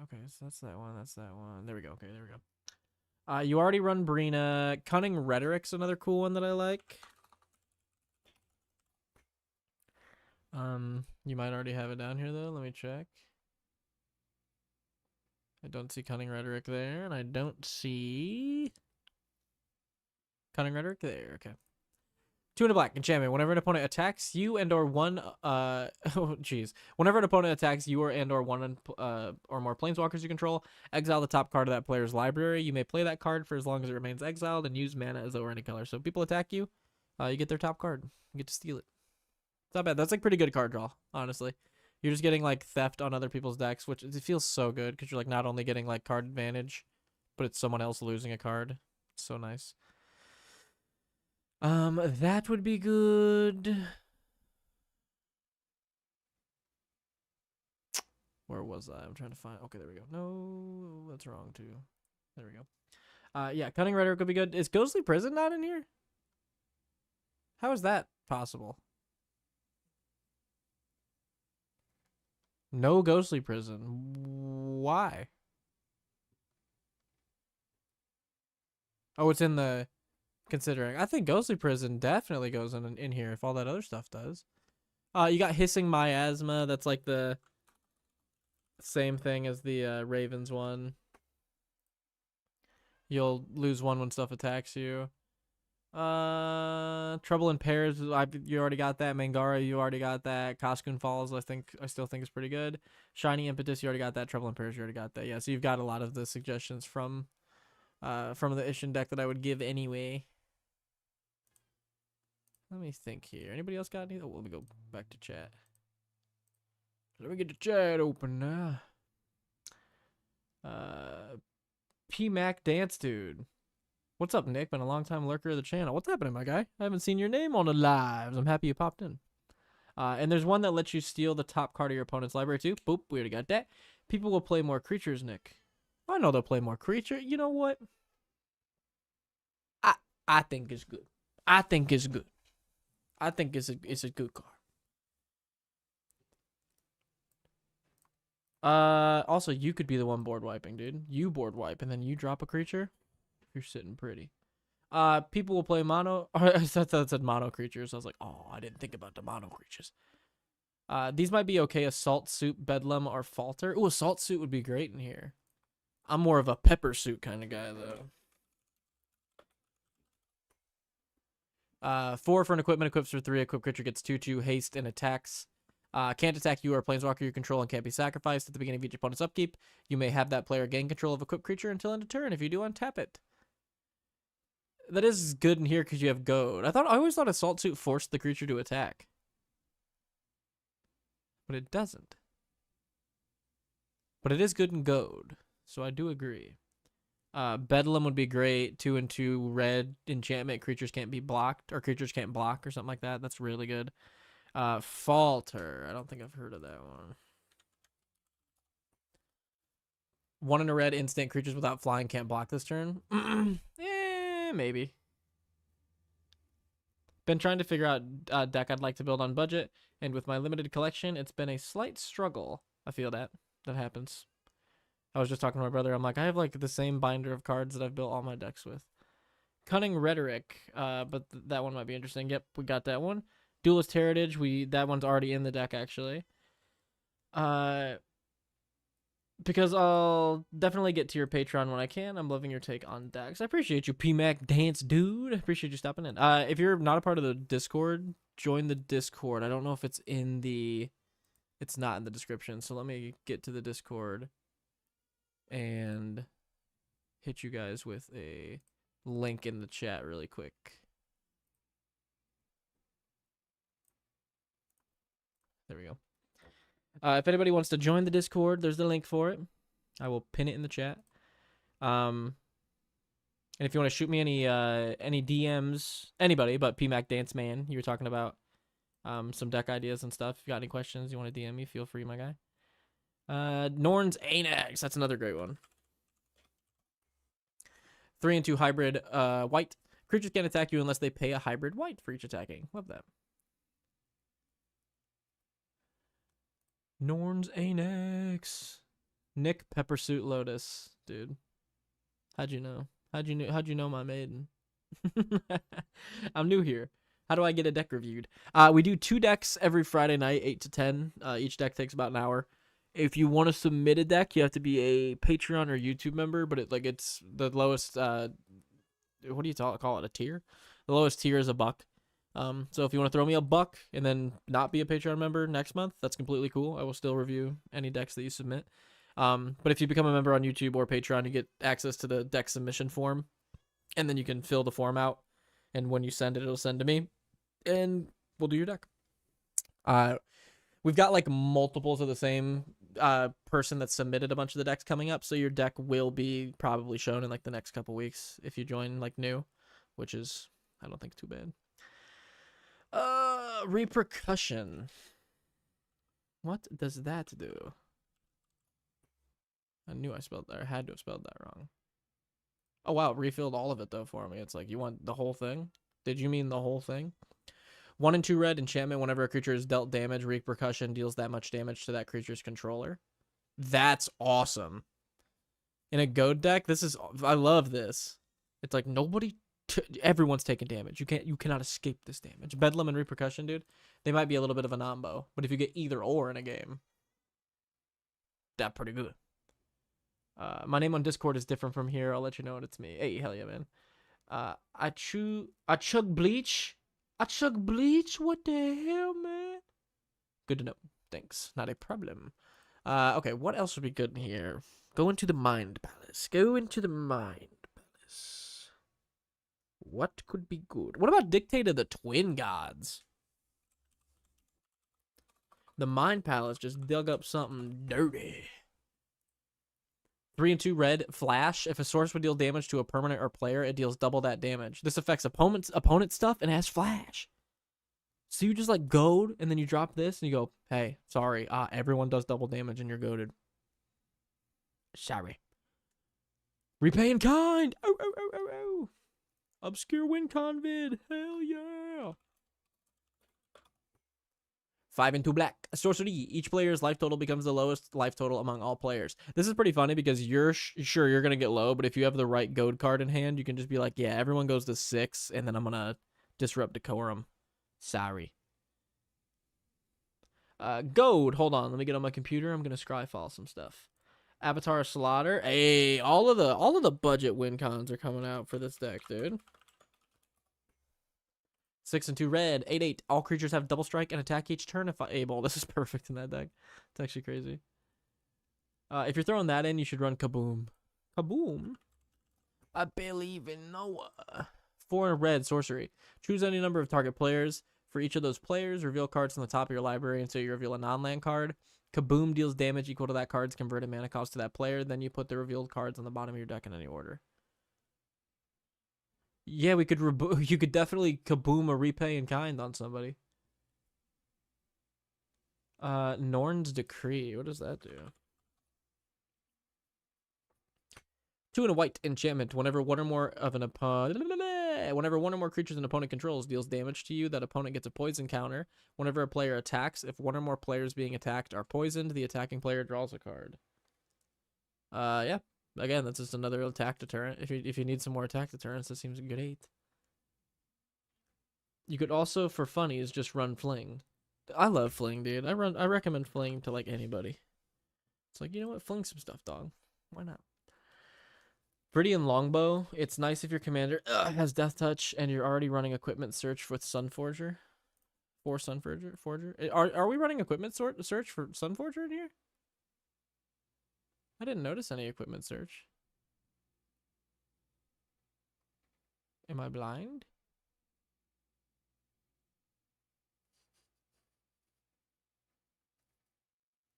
Okay, so that's that one. There we go. Okay, there we go. You already run Brina. Cunning Rhetoric's another cool one that I like. You might already have it down here though. Let me check. I don't see Cunning Rhetoric there, and I don't see Cunning Rhetoric there. Okay. 2 and a black, enchantment. Whenever an opponent attacks you and or one, oh jeez. Whenever an opponent attacks you and or one or more planeswalkers you control, exile the top card of that player's library. You may play that card for as long as it remains exiled and use mana as though it were any color. So if people attack you, you get their top card. You get to steal it. It's not bad. That's like pretty good card draw, honestly. You're just getting like theft on other people's decks, which it feels so good because you're like not only getting like card advantage, but it's someone else losing a card. It's so nice. That would be good. Where was I? I'm trying to find. Okay, there we go. No, that's wrong too. There we go. Yeah, Cunning Rhetoric would be good. Is Ghostly Prison not in here? How is that possible? No Ghostly Prison. Why? Oh, it's in the considering. I think Ghostly Prison definitely goes in here if all that other stuff does. You got Hissing Miasma. That's like the same thing as the Ravens one. You'll lose one when stuff attacks you. Trouble in Pairs. You already got that. Mangara, you already got that. Koskun Falls, I still think is pretty good. Shiny Impetus, you already got that. Trouble in Pairs, you already got that. Yeah, so you've got a lot of the suggestions from the Ishin deck that I would give anyway. Let me think here. Anybody else got any? Oh, let me go back to chat. Let me get the chat open now. P-Mac Dance Dude. What's up, Nick? Been a long time lurker of the channel. What's happening, my guy? I haven't seen your name on the lives. I'm happy you popped in. And there's one that lets you steal the top card of your opponent's library too. Boop, we already got that. People will play more creatures, Nick. I know they'll play more creature. You know what? I think it's good. I think it's good. I think it's a good card. Also, you could be the one board wiping, dude. You board wipe, and then you drop a creature. You're sitting pretty. People will play mono. I thought that said mono creatures. I was like, oh, I didn't think about the mono creatures. These might be okay. Assault Suit, Bedlam, or Falter. Ooh, Assault Suit would be great in here. I'm more of a Pepper Suit kind of guy, though. 4 for an equipment. Equips for 3. Equipped creature gets 2/2 haste and attacks. Can't attack you or a planeswalker you control and can't be sacrificed at the beginning of each opponent's upkeep. You may have that player gain control of equipped creature until end of turn. If you do, untap it. That is good in here because you have goad. I always thought Assault Suit forced the creature to attack. But it doesn't. But it is good in goad. So I do agree. Bedlam would be great. 2 and 2 red enchantment. Creatures can't be blocked. Or creatures can't block or something like that. That's really good. Falter. I don't think I've heard of that one. 1 in a red instant. Creatures without flying can't block this turn. Maybe. Been trying to figure out a deck I'd like to build on budget, and with my limited collection, it's been a slight struggle. I feel that happens. I was just talking to my brother. I'm like, I have like the same binder of cards that I've built all my decks with. Cunning Rhetoric, but that one might be interesting. Yep, we got that one. Duelist Heritage, that one's already in the deck, actually. Because I'll definitely get to your Patreon when I can. I'm loving your take on decks. I appreciate you, PMAC Dance Dude. I appreciate you stopping in. If you're not a part of the Discord, join the Discord. I don't know if it's in the... It's not in the description, so let me get to the Discord and hit you guys with a link in the chat really quick. There we go. If anybody wants to join the Discord, there's the link for it. I will pin it in the chat. And if you want to shoot me any DMs, anybody but PMAC Dance Man, you were talking about some deck ideas and stuff. If you got any questions, you want to DM me, feel free, my guy. Norn's Anax, that's another great one. 3 and 2 hybrid white. Creatures can't attack you unless they pay a hybrid white for each attacking. Love that. Norn's Anax. Nick Peppersuit Lotus, dude. How'd you know? How'd you know my maiden? I'm new here. How do I get a deck reviewed? We do 2 decks every Friday night, 8 to 10. Each deck takes about an hour. If you want to submit a deck, you have to be a Patreon or YouTube member, but it's the lowest. What do you call it? A tier? The lowest tier is $1. So if you want to throw me $1 and then not be a Patreon member next month, that's completely cool. I will still review any decks that you submit. But if you become a member on YouTube or Patreon, you get access to the deck submission form, and then you can fill the form out. And when you send it, it'll send to me, and we'll do your deck. We've got like multiples of the same person that submitted a bunch of the decks coming up, so your deck will be probably shown in like the next couple weeks if you join like new, which is, I don't think, too bad. Repercussion. What does that do? I knew I spelled that. I had to have spelled that wrong. Oh, wow. It refilled all of it, though, for me. It's like, you want the whole thing? Did you mean the whole thing? 1 and 2 red enchantment. Whenever a creature is dealt damage, Repercussion deals that much damage to that creature's controller. That's awesome. In a goad deck, I love this. It's like everyone's taking damage. You cannot escape this damage. Bedlam and Repercussion, dude. They might be a little bit of a nombo, but if you get either or in a game, that's pretty good. My name on Discord is different from here. I'll let you know when it's me. Hey, hell yeah, man. I chug bleach. I chug bleach? What the hell, man? Good to know. Thanks. Not a problem. Okay, what else would be good in here? Go into the Mind Palace. Go into the Mind Palace. What could be good? What about Dictate of the Twin Gods? The Mind Palace just dug up something dirty. 3 and 2 red flash. If a source would deal damage to a permanent or player, it deals double that damage. This affects opponent stuff and has flash. So you just like goad and then you drop this and you go, hey, sorry, everyone does double damage and you're goaded. Sorry. Repay in kind. Oh, oh, oh, oh, oh. Obscure win con vid. Hell yeah. 5 and 2 black. Sorcery. Each player's life total becomes the lowest life total among all players. This is pretty funny because you're sure you're going to get low, but if you have the right goad card in hand, you can just be like, yeah, everyone goes to 6, and then I'm going to disrupt decorum. Sorry. Goad. Hold on. Let me get on my computer. I'm going to scryfall some stuff. Avatar Slaughter. Hey, all of the budget win cons are coming out for this deck, dude. 6 and 2 red. 8/8. All creatures have double strike and attack each turn if able. This is perfect in that deck. It's actually crazy. If you're throwing that in, you should run Kaboom. Kaboom. I believe in Noah. 4 and red sorcery. Choose any number of target players. For each of those players, reveal cards on the top of your library until you reveal a non-land card. Kaboom deals damage equal to that card's converted mana cost to that player. Then you put the revealed cards on the bottom of your deck in any order. Yeah, we could you could definitely Kaboom a repay in kind on somebody. Norn's Decree. What does that do? 2 and a white enchantment. Whenever one or more creatures an opponent controls deals damage to you, that opponent gets a poison counter. Whenever a player attacks, if one or more players being attacked are poisoned, the attacking player draws a card. Yeah. Again, that's just another attack deterrent. If you need some more attack deterrents, this seems a good 8. You could also, for funnies, just run Fling. I love Fling, dude. I recommend Fling to like anybody. It's like, you know what? Fling some stuff, dog. Why not? Viridian Longbow. It's nice if your commander has Death Touch and you're already running equipment search with Sunforger. For Sunforger. Are we running equipment search for Sunforger in here? I didn't notice any equipment search. Am I blind?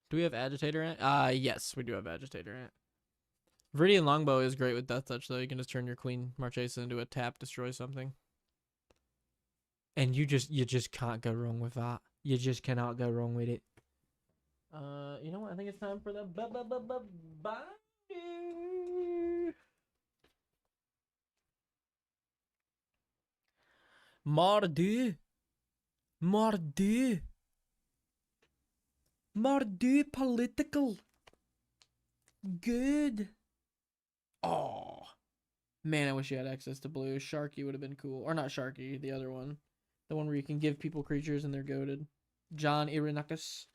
Do we have Agitator Ant? Yes, we do have Agitator Ant. Viridian Longbow is great with Death Touch, though. You can just turn your Queen Marchesa into a tap, destroy something. And you just can't go wrong with that. You just cannot go wrong with it. You know what? I think it's time for the binder. Mardu. Political. Good. Oh. Man, I wish you had access to blue. Sharky would have been cool. Or not Sharky, the other one. The one where you can give people creatures and they're goaded. John Irenakus.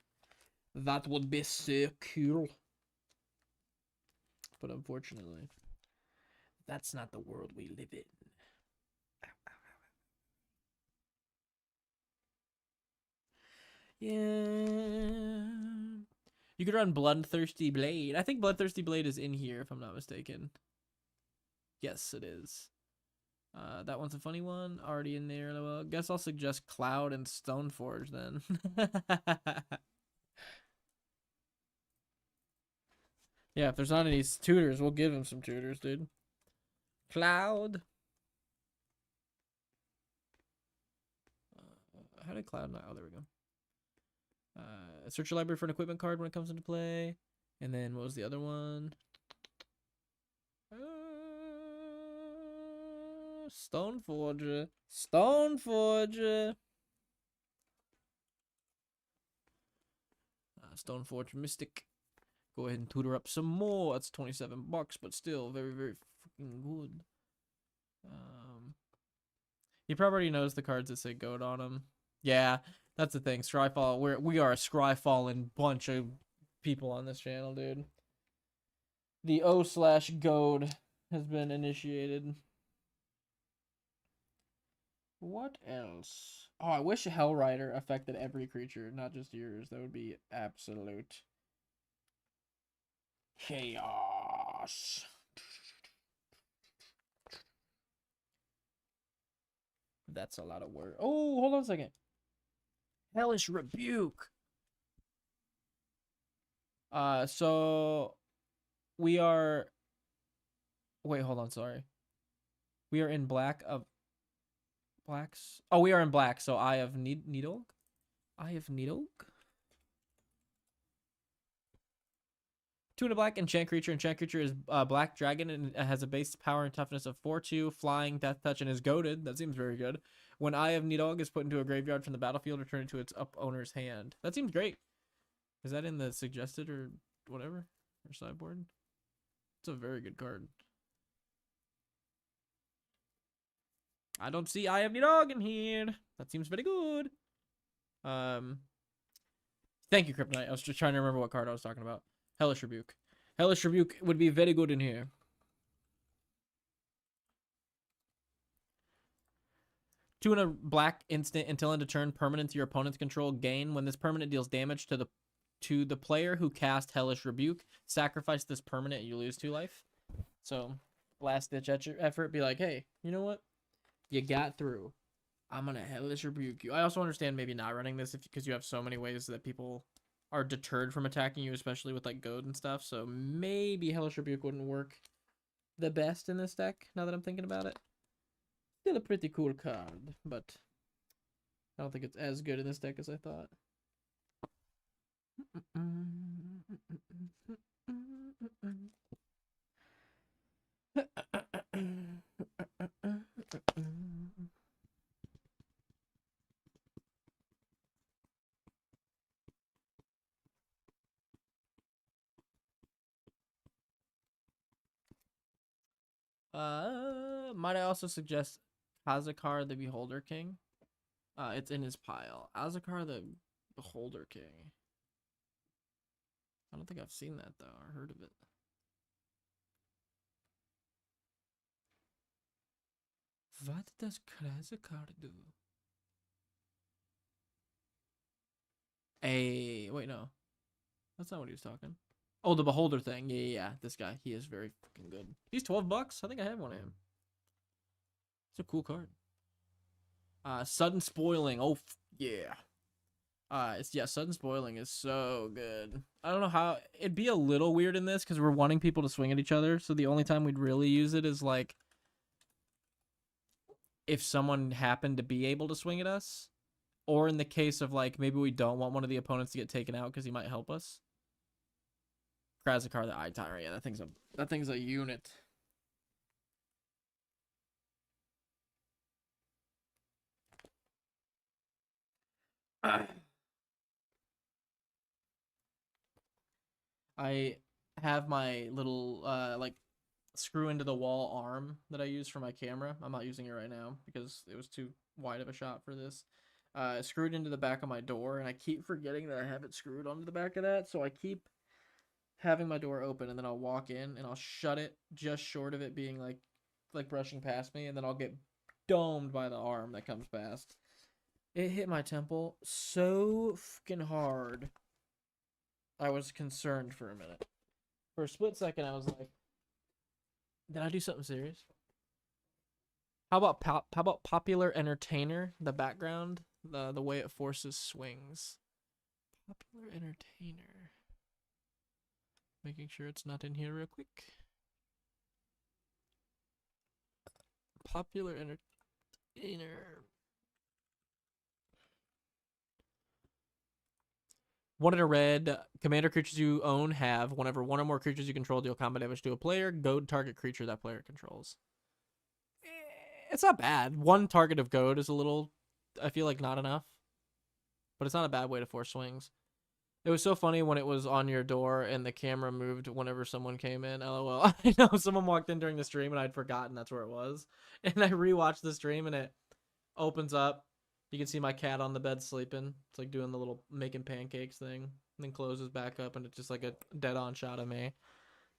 That would be so cool. But unfortunately, that's not the world we live in. Yeah. You could run Bloodthirsty Blade. I think Bloodthirsty Blade is in here, if I'm not mistaken. Yes, it is. That one's a funny one. Already in there. Well, I guess I'll suggest Cloud and Stoneforge then. Yeah, if there's not any tutors, we'll give him some tutors, dude. Cloud. How did Cloud not? Oh, there we go. Search your library for an equipment card when it comes into play. And then what was the other one? Stoneforger. Stoneforge Mystic. Go ahead and tutor up some more. That's $27, but still very, very fucking good. He probably already knows the cards that say goat on them. Yeah, that's the thing. Scryfall. We are a Scryfalling bunch of people on this channel, dude. The O/goad has been initiated. What else? Oh, I wish Hellrider affected every creature, not just yours. That would be absolute chaos. That's a lot of work. Oh, hold on a second. Hellish Rebuke. So we are. Wait, hold on. Sorry. We are in black of blacks. Oh, we are in black. So Eye of Needle. Eye of Needle. 2 and a black enchant creature. Enchant creature is black dragon and it has a base power and toughness of 4/2, flying, death touch, and is goaded. That seems very good. When Eye of Needle is put into a graveyard from the battlefield, return it to its up owner's hand. That seems great. Is that in the suggested or whatever? Or sideboard? It's a very good card. I don't see Eye of Needle in here. That seems very good. Thank you, Kryptonite. I was just trying to remember what card I was talking about. Hellish Rebuke. Hellish Rebuke would be very good in here. Two and a black instant until end of turn, permanent to your opponent's control. Gain when this permanent deals damage to the player who cast Hellish Rebuke. Sacrifice this permanent, and you lose 2 life. So, last ditch effort. Be like, hey, you know what? You got through. I'm gonna Hellish Rebuke you. I also understand maybe not running this because you have so many ways that people are deterred from attacking you, especially with like goad and stuff. So maybe Hellish Rebuke wouldn't work the best in this deck. Now that I'm thinking about it, still a pretty cool card, but I don't think it's as good in this deck as I thought. Might I also suggest Kazakar the Beholder King? It's in his pile. Azakar the Beholder King. I don't think I've seen that though, or heard of it. What does Kazakar do? Wait, no. That's not what he was talking. Oh, the Beholder thing. Yeah. This guy. He is very fucking good. He's $12. I think I have one of him. It's a cool card. Sudden Spoiling. Oh, yeah. Sudden Spoiling is so good. I don't know how... It'd be a little weird in this because we're wanting people to swing at each other. So the only time we'd really use it is, like, if someone happened to be able to swing at us. Or in the case of, like, maybe we don't want one of the opponents to get taken out because he might help us. Krazakar the Eye Tyrant. Yeah, that thing's a unit. I have my little like screw into the wall arm that I use for my camera. I'm not using it right now because it was too wide of a shot for this. Screwed into the back of my door, and I keep forgetting that I have it screwed onto the back of that, so I keep having my door open, and then I'll walk in and I'll shut it just short of it being like brushing past me, and then I'll get domed by the arm that comes past. It hit my temple so fucking hard. I was concerned for a minute. For a split second, I was like, did I do something serious? How about Popular Entertainer? The background, the way it forces swings. Popular Entertainer. Making sure it's not in here real quick. Popular Entertainer. One in a red. Commander creatures you own have. Whenever one or more creatures you control deal combat damage to a player, goad target creature that player controls. It's not bad. One target of goad is a little, I feel like, not enough. But it's not a bad way to force swings. It was so funny when it was on your door and the camera moved whenever someone came in. LOL. I know someone walked in during the stream and I'd forgotten that's where it was. And I rewatched the stream and it opens up. You can see my cat on the bed sleeping. It's like doing the little making pancakes thing. And then closes back up and it's just like a dead on shot of me.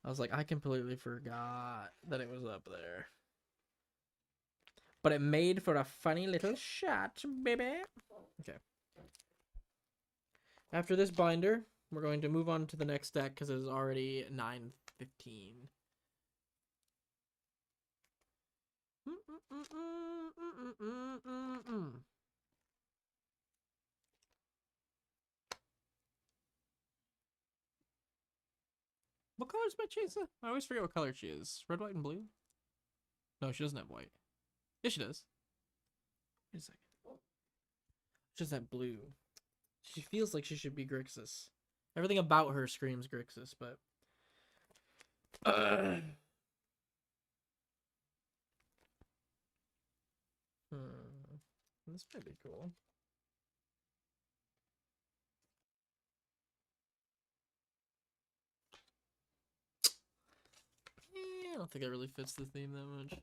I was like, I completely forgot that it was up there. But it made for a funny little shot, baby. Okay. After this binder, we're going to move on to the next deck because it is already 9:15. What color is Marchesa? I always forget what color she is. Red, white, and blue? No, she doesn't have white. Yes, she does. Wait a second. She doesn't have blue. She feels like she should be Grixis. Everything about her screams Grixis, but... This might be cool. I don't think it really fits the theme that much.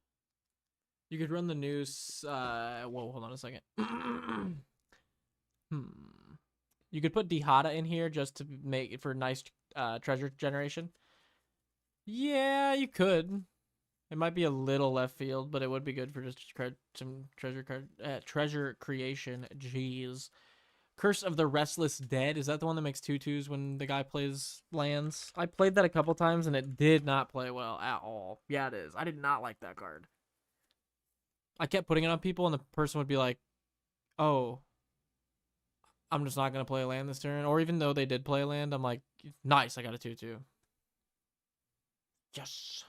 You could run the news. Whoa, hold on a second. You could put Dihada in here just to make it for nice treasure generation. Yeah, you could. It might be a little left field, but it would be good for just some treasure creation. Jeez. Curse of the Restless Dead. Is that the one that makes 2/2s when the guy plays lands? I played that a couple times and it did not play well at all. Yeah, it is. I did not like that card. I kept putting it on people and the person would be like, oh, I'm just not going to play a land this turn. Or even though they did play a land, I'm like, nice, I got a 2/2. Yes.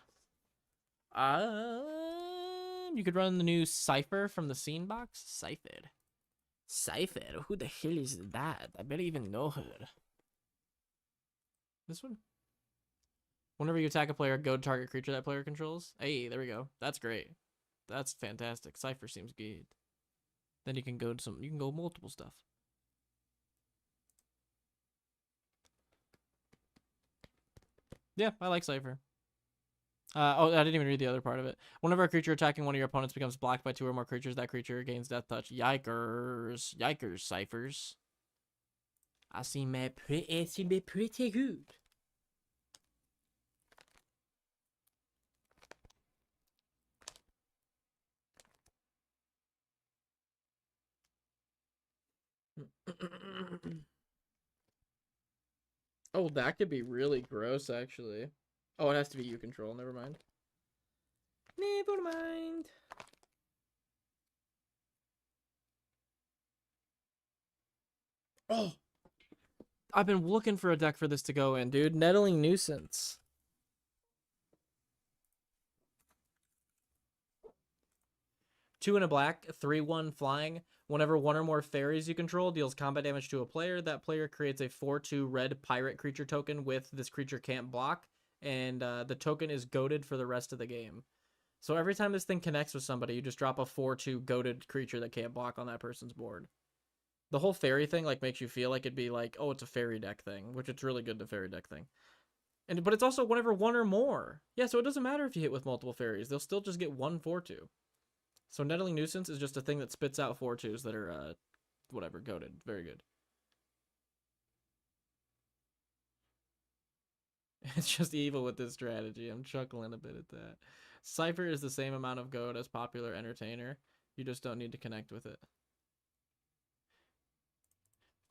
You could run the new Cypher from the scene box. Cypher? Who the hell is that? I barely even know her. This one? Whenever you attack a player, go to target creature that player controls. Hey, there we go. That's great. That's fantastic. Cypher seems good. Then you can go to you can go multiple stuff. Yeah, I like Cypher. Oh, I didn't even read the other part of it. Whenever a creature attacking one of your opponents becomes blocked by 2 or more creatures, that creature gains death touch. Yikers. Yikers, ciphers. I see me pretty good. Oh, that could be really gross, actually. Oh, it has to be you control. Never mind. Never mind. Oh, I've been looking for a deck for this to go in, dude. Nettling Nuisance. 2 and a black, 3/1 flying. Whenever one or more fairies you control deals combat damage to a player, that player creates a 4/2 red pirate creature token with this creature can't block, and the token is goaded for the rest of the game. So every time this thing connects with somebody, you just drop a 4/2 goaded creature that can't block on that person's board. The whole fairy thing like makes you feel like it'd be like, oh, it's a fairy deck thing, which it's really good to fairy deck thing. But it's also whenever one or more. Yeah, so it doesn't matter if you hit with multiple fairies. They'll still just get 1 4/2. So Nettling Nuisance is just a thing that spits out 4/2s that are, whatever, goaded. Very good. It's just evil with this strategy. I'm chuckling a bit at that. Cypher is the same amount of goad as Popular Entertainer. You just don't need to connect with it.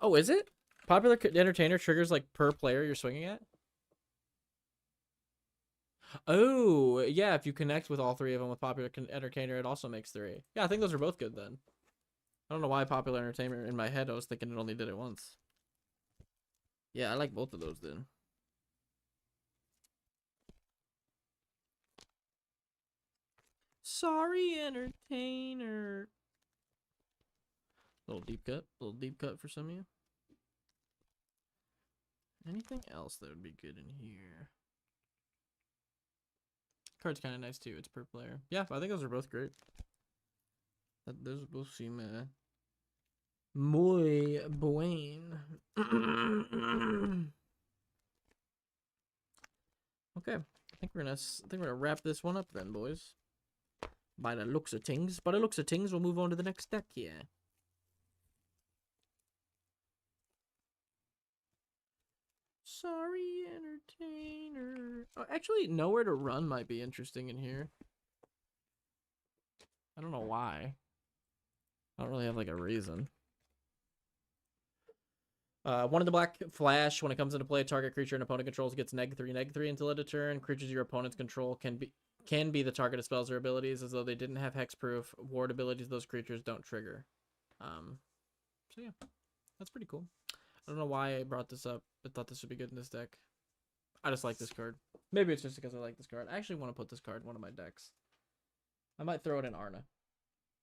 Oh, is it? Popular Entertainer triggers like per player you're swinging at? Oh, yeah, if you connect with all 3 of them with Popular Entertainer, it also makes 3. Yeah, I think those are both good then. I don't know why Popular Entertainer in my head, I was thinking it only did it once. Yeah, I like both of those then. Sorry, Entertainer. Little deep cut for some of you. Anything else that would be good in here? Card's kind of nice too. It's per player. Yeah, I think those are both great. Those both seem muy buen. Okay, I think we're gonna wrap this one up then, boys. By the looks of things, we'll move on to the next deck here. Sorry, Entertainer. Oh, actually, Nowhere to Run might be interesting in here. I don't know why. I don't really have like a reason. 1 in the black flash. When it comes into play, target creature an opponent controls gets -3/-3 until end of turn. Creatures your opponents control can be the target of spells or abilities as though they didn't have hexproof. Ward abilities of those creatures don't trigger. So yeah, that's pretty cool. I don't know why I brought this up, but thought this would be good in this deck. I just like this card. Maybe it's just because I like this card. I actually want to put this card in one of my decks. I might throw it in Arna.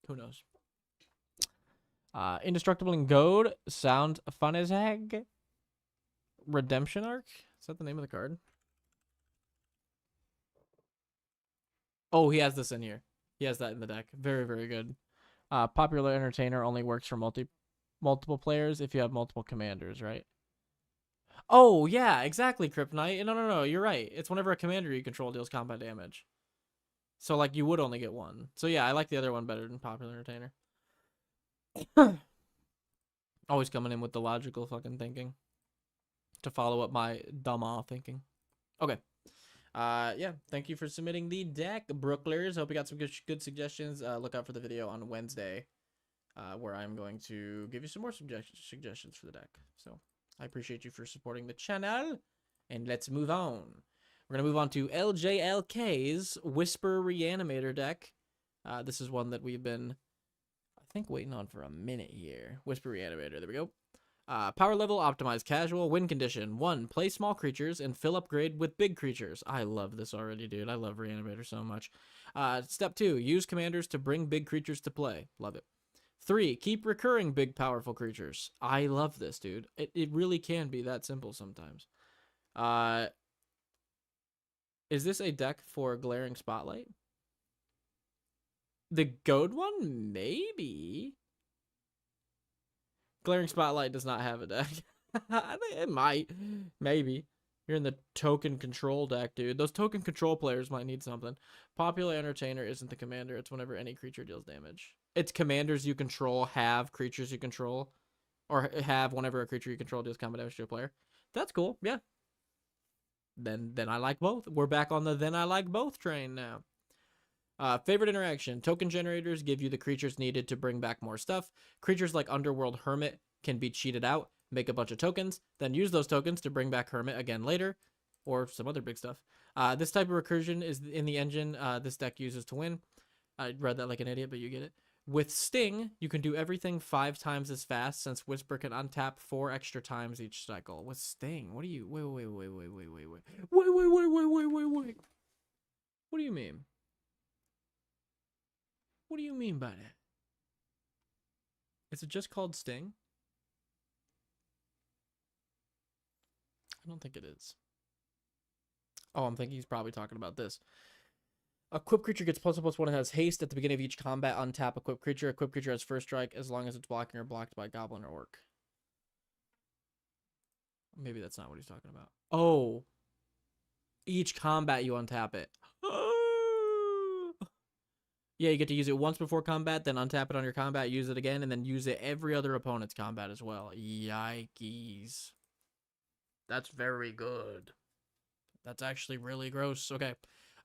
Who knows? Indestructible and Goad. Sound fun as heck. Redemption Arc? Is that the name of the card? Oh, he has this in here. He has that in the deck. Very, very good. Popular Entertainer only works for multiple players if you have multiple commanders, right? Oh, yeah, exactly, Kryptonite. No, you're right. It's whenever a commander you control deals combat damage. So, like, you would only get 1. So, yeah, I like the other one better than Popular Entertainer. Always coming in with the logical fucking thinking to follow up my dumb thinking. Okay. Yeah, thank you for submitting the deck, Brooklers. Hope you got some good suggestions. Look out for the video on Wednesday, where I'm going to give you some more suggestions for the deck. So I appreciate you for supporting the channel, and let's move on. We're gonna move on to LJLK's Whisper Reanimator deck. This is one that we've been, I think, waiting on for a minute here. Whisper Reanimator. There we go. Power level, optimize casual, win condition. 1, play small creatures and fill upgrade with big creatures. I love this already, dude. I love Reanimator so much. Step 2, use commanders to bring big creatures to play. Love it. 3, keep recurring big powerful creatures. I love this, dude. It really can be that simple sometimes. Is this a deck for Glaring Spotlight? The Goad one? Maybe. Glaring Spotlight does not have a deck. I think it might. Maybe. You're in the token control deck, dude. Those token control players might need something. Popular Entertainer isn't the commander. It's whenever any creature deals damage. It's commanders you control have creatures you control. Or have whenever a creature you control deals combat damage to a player. That's cool, yeah. Then I like both. We're back on the then I like both train now. Favorite interaction. Token generators give you the creatures needed to bring back more stuff. Creatures like Underworld Hermit can be cheated out, make a bunch of tokens, then use those tokens to bring back Hermit again later, or some other big stuff. This type of recursion is in the engine this deck uses to win. I read that like an idiot, but you get it. With Sting, you can do everything 5 times as fast since Whisper can untap 4 extra times each cycle. With Sting, what do you... Wait. What do you mean? What do you mean by that? Is it just called Sting? I don't think it is. Oh, I'm thinking he's probably talking about this. Equipped creature gets +1/+1 and has haste at the beginning of each combat. Untap equipped creature. Equipped creature has first strike as long as it's blocking or blocked by goblin or orc. Maybe that's not what he's talking about. Oh. Each combat you untap it. Yeah, you get to use it once before combat, then untap it on your combat, use it again, and then use it every other opponent's combat as well. Yikes. That's very good. That's actually really gross. Okay.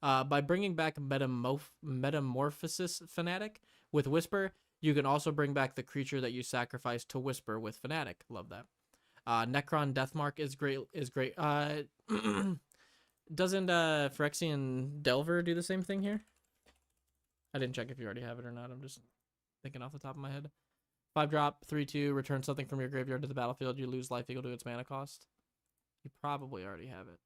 By bringing back Metamorphosis Fanatic with Whisper, you can also bring back the creature that you sacrificed to Whisper with Fanatic. Love that. Necron Deathmark is great. Doesn't Phyrexian Delver do the same thing here? I didn't check if you already have it or not. I'm just thinking off the top of my head. 5-drop, 3/2, return something from your graveyard to the battlefield. You lose life equal to its mana cost. You probably already have it.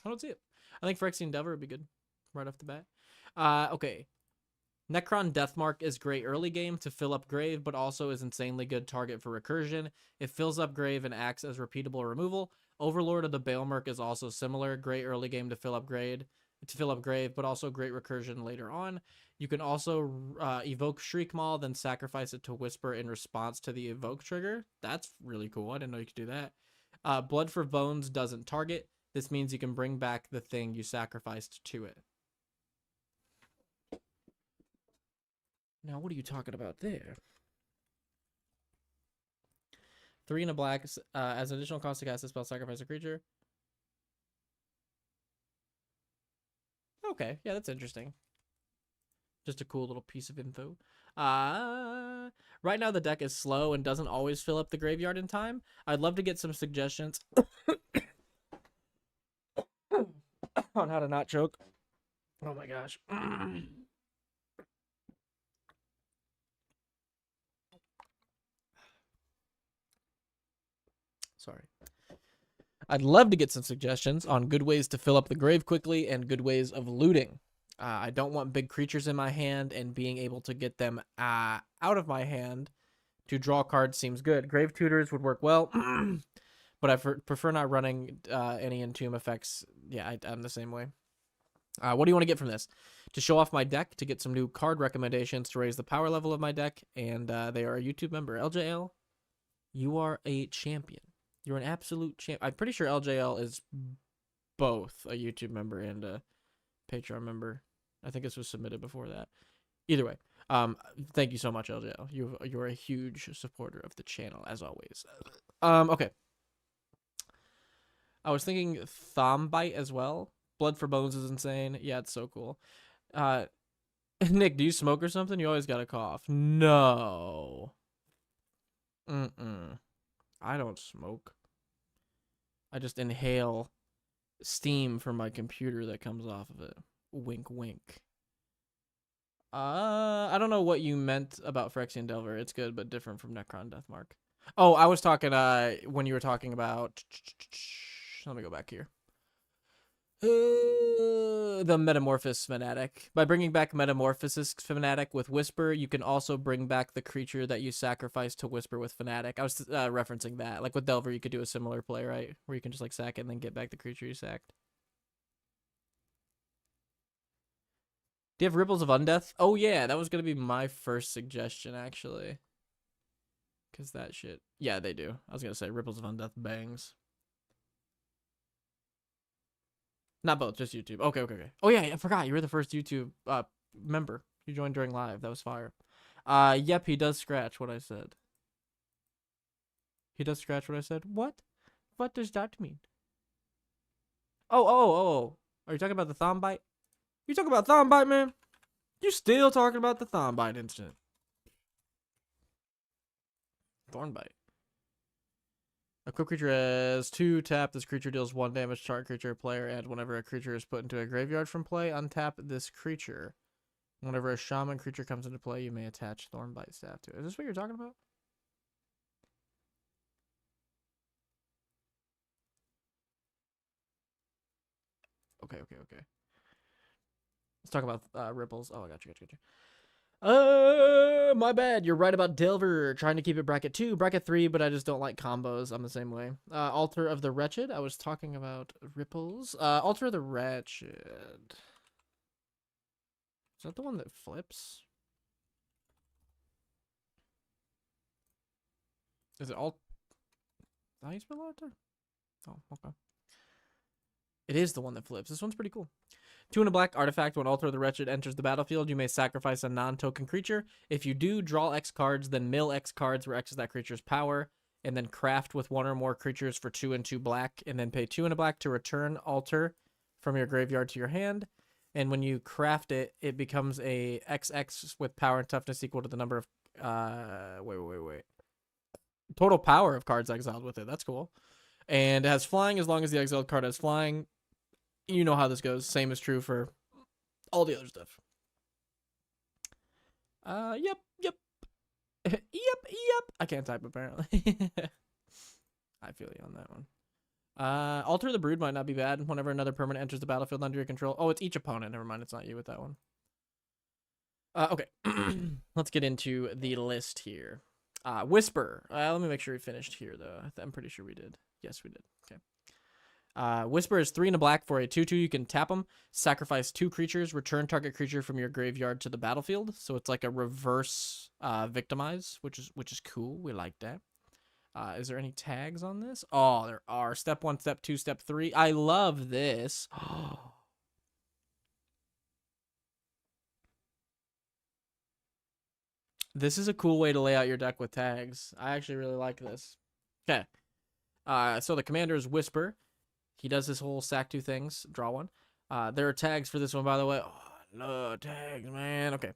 I don't see it. I think Phyrexian Delver would be good right off the bat. Okay. Necron Deathmark is great early game to fill up grave, but also is insanely good target for recursion. It fills up grave and acts as repeatable removal. Overlord of the Baelmerk is also similar. Great early game to fill up grave, but also great recursion later on. You can also evoke Shriek Maul, then sacrifice it to Whisper in response to the evoke trigger. That's really cool. I didn't know you could do that. Blood for Bones doesn't target. This means you can bring back the thing you sacrificed to it. Now, what are you talking about there? 3 and a black as an additional cost to cast a spell, sacrifice a creature. Okay, yeah, that's interesting. Just a cool little piece of info. Right now the deck is slow and doesn't always fill up the graveyard in time. I'd love to get some suggestions on how to not choke. Oh my gosh. Sorry. I'd love to get some suggestions on good ways to fill up the grave quickly and good ways of looting. I don't want big creatures in my hand, and being able to get them out of my hand to draw cards seems good. Grave Tutors would work well, but I prefer not running any Entomb effects. Yeah, I'm the same way. What do you want to get from this? To show off my deck, to get some new card recommendations, to raise the power level of my deck, and they are a YouTube member. LJL, you are a champion. You're an absolute champ. I'm pretty sure LJL is both a YouTube member and a Patreon member. I think this was submitted before that. Either way, thank you so much, LJL. You're a huge supporter of the channel, as always. Okay. I was thinking Thombite as well. Blood for Bones is insane. Yeah, it's so cool. Nick, do you smoke or something? You always got a cough. No. I don't smoke. I just inhale steam from my computer that comes off of it. Wink, wink. I don't know what you meant about Phyrexian Delver. It's good, but different from Necron Deathmark. Oh, I was talking when you were talking about... Let me go back here. The Metamorphosis Fanatic. By bringing back Metamorphosis Fanatic with Whisper, you can also bring back the creature that you sacrificed to Whisper with Fanatic. I was referencing that. Like with Delver, you could do a similar play, right? Where you can just like sack it and then get back the creature you sacked. Do you have Ripples of Undeath? Oh yeah, that was gonna be my first suggestion actually. Cause that shit. Yeah, they do. I was gonna say Ripples of Undeath bangs. Not both, just YouTube. Okay. Oh yeah, I forgot. You were the first YouTube member. You joined during live. That was fire. Yep, he does scratch what I said. He does scratch what I said. What? What does that mean? Oh. Are you talking about the thumb bite? You talking about thumb bite, man? You still talking about the thumb bite incident? Thorn bite. A quick creature has 2 tap. This creature deals 1 damage to target creature player, and whenever a creature is put into a graveyard from play, untap this creature. Whenever a shaman creature comes into play, you may attach Thornbite staff to it. Is this what you're talking about? Okay. Let's talk about ripples. Oh, I got you. My bad. You're right about Delver. Trying to keep it bracket 2, bracket 3, but I just don't like combos. I'm the same way. Altar of the Wretched. I was talking about ripples. Altar of the Wretched. Is that the one that flips? Is it all? How you spell altar? Oh, okay. It is the one that flips. This one's pretty cool. 2 and a black artifact. When Altar of the Wretched enters the battlefield, you may sacrifice a non-token creature. If you do, draw X cards, then mill X cards where X is that creature's power, and then craft with 1 or more creatures for 2 and 2 black, and then pay 2 and a black to return Altar from your graveyard to your hand. And when you craft it, it becomes a XX with power and toughness equal to the number of wait. Total power of cards exiled with it. That's cool. And it has flying as long as the exiled card has flying. You know how this goes. Same is true for all the other stuff. Yep. Yep. I can't type apparently. I feel you on that one. Alter the Brood might not be bad. Whenever another permanent enters the battlefield under your control. Oh, it's each opponent. Never mind. It's not you with that one. Okay. Let's get into the list here. Whisper. Let me make sure we finished here, though. I'm pretty sure we did. Yes, we did. Okay. Whisper is 3 and a black for a 2/2. You can tap them, sacrifice 2 creatures, return target creature from your graveyard to the battlefield. So it's like a reverse victimize, which is cool. We like that. Is there any tags on this? Oh, there are. Step 1, step 2, step 3. I love this. This is a cool way to lay out your deck with tags. I actually really like this. Okay. So the commander is Whisper. He does this whole sack 2 things. Draw 1. There are tags for this one, by the way. Oh, no tags, man. Okay.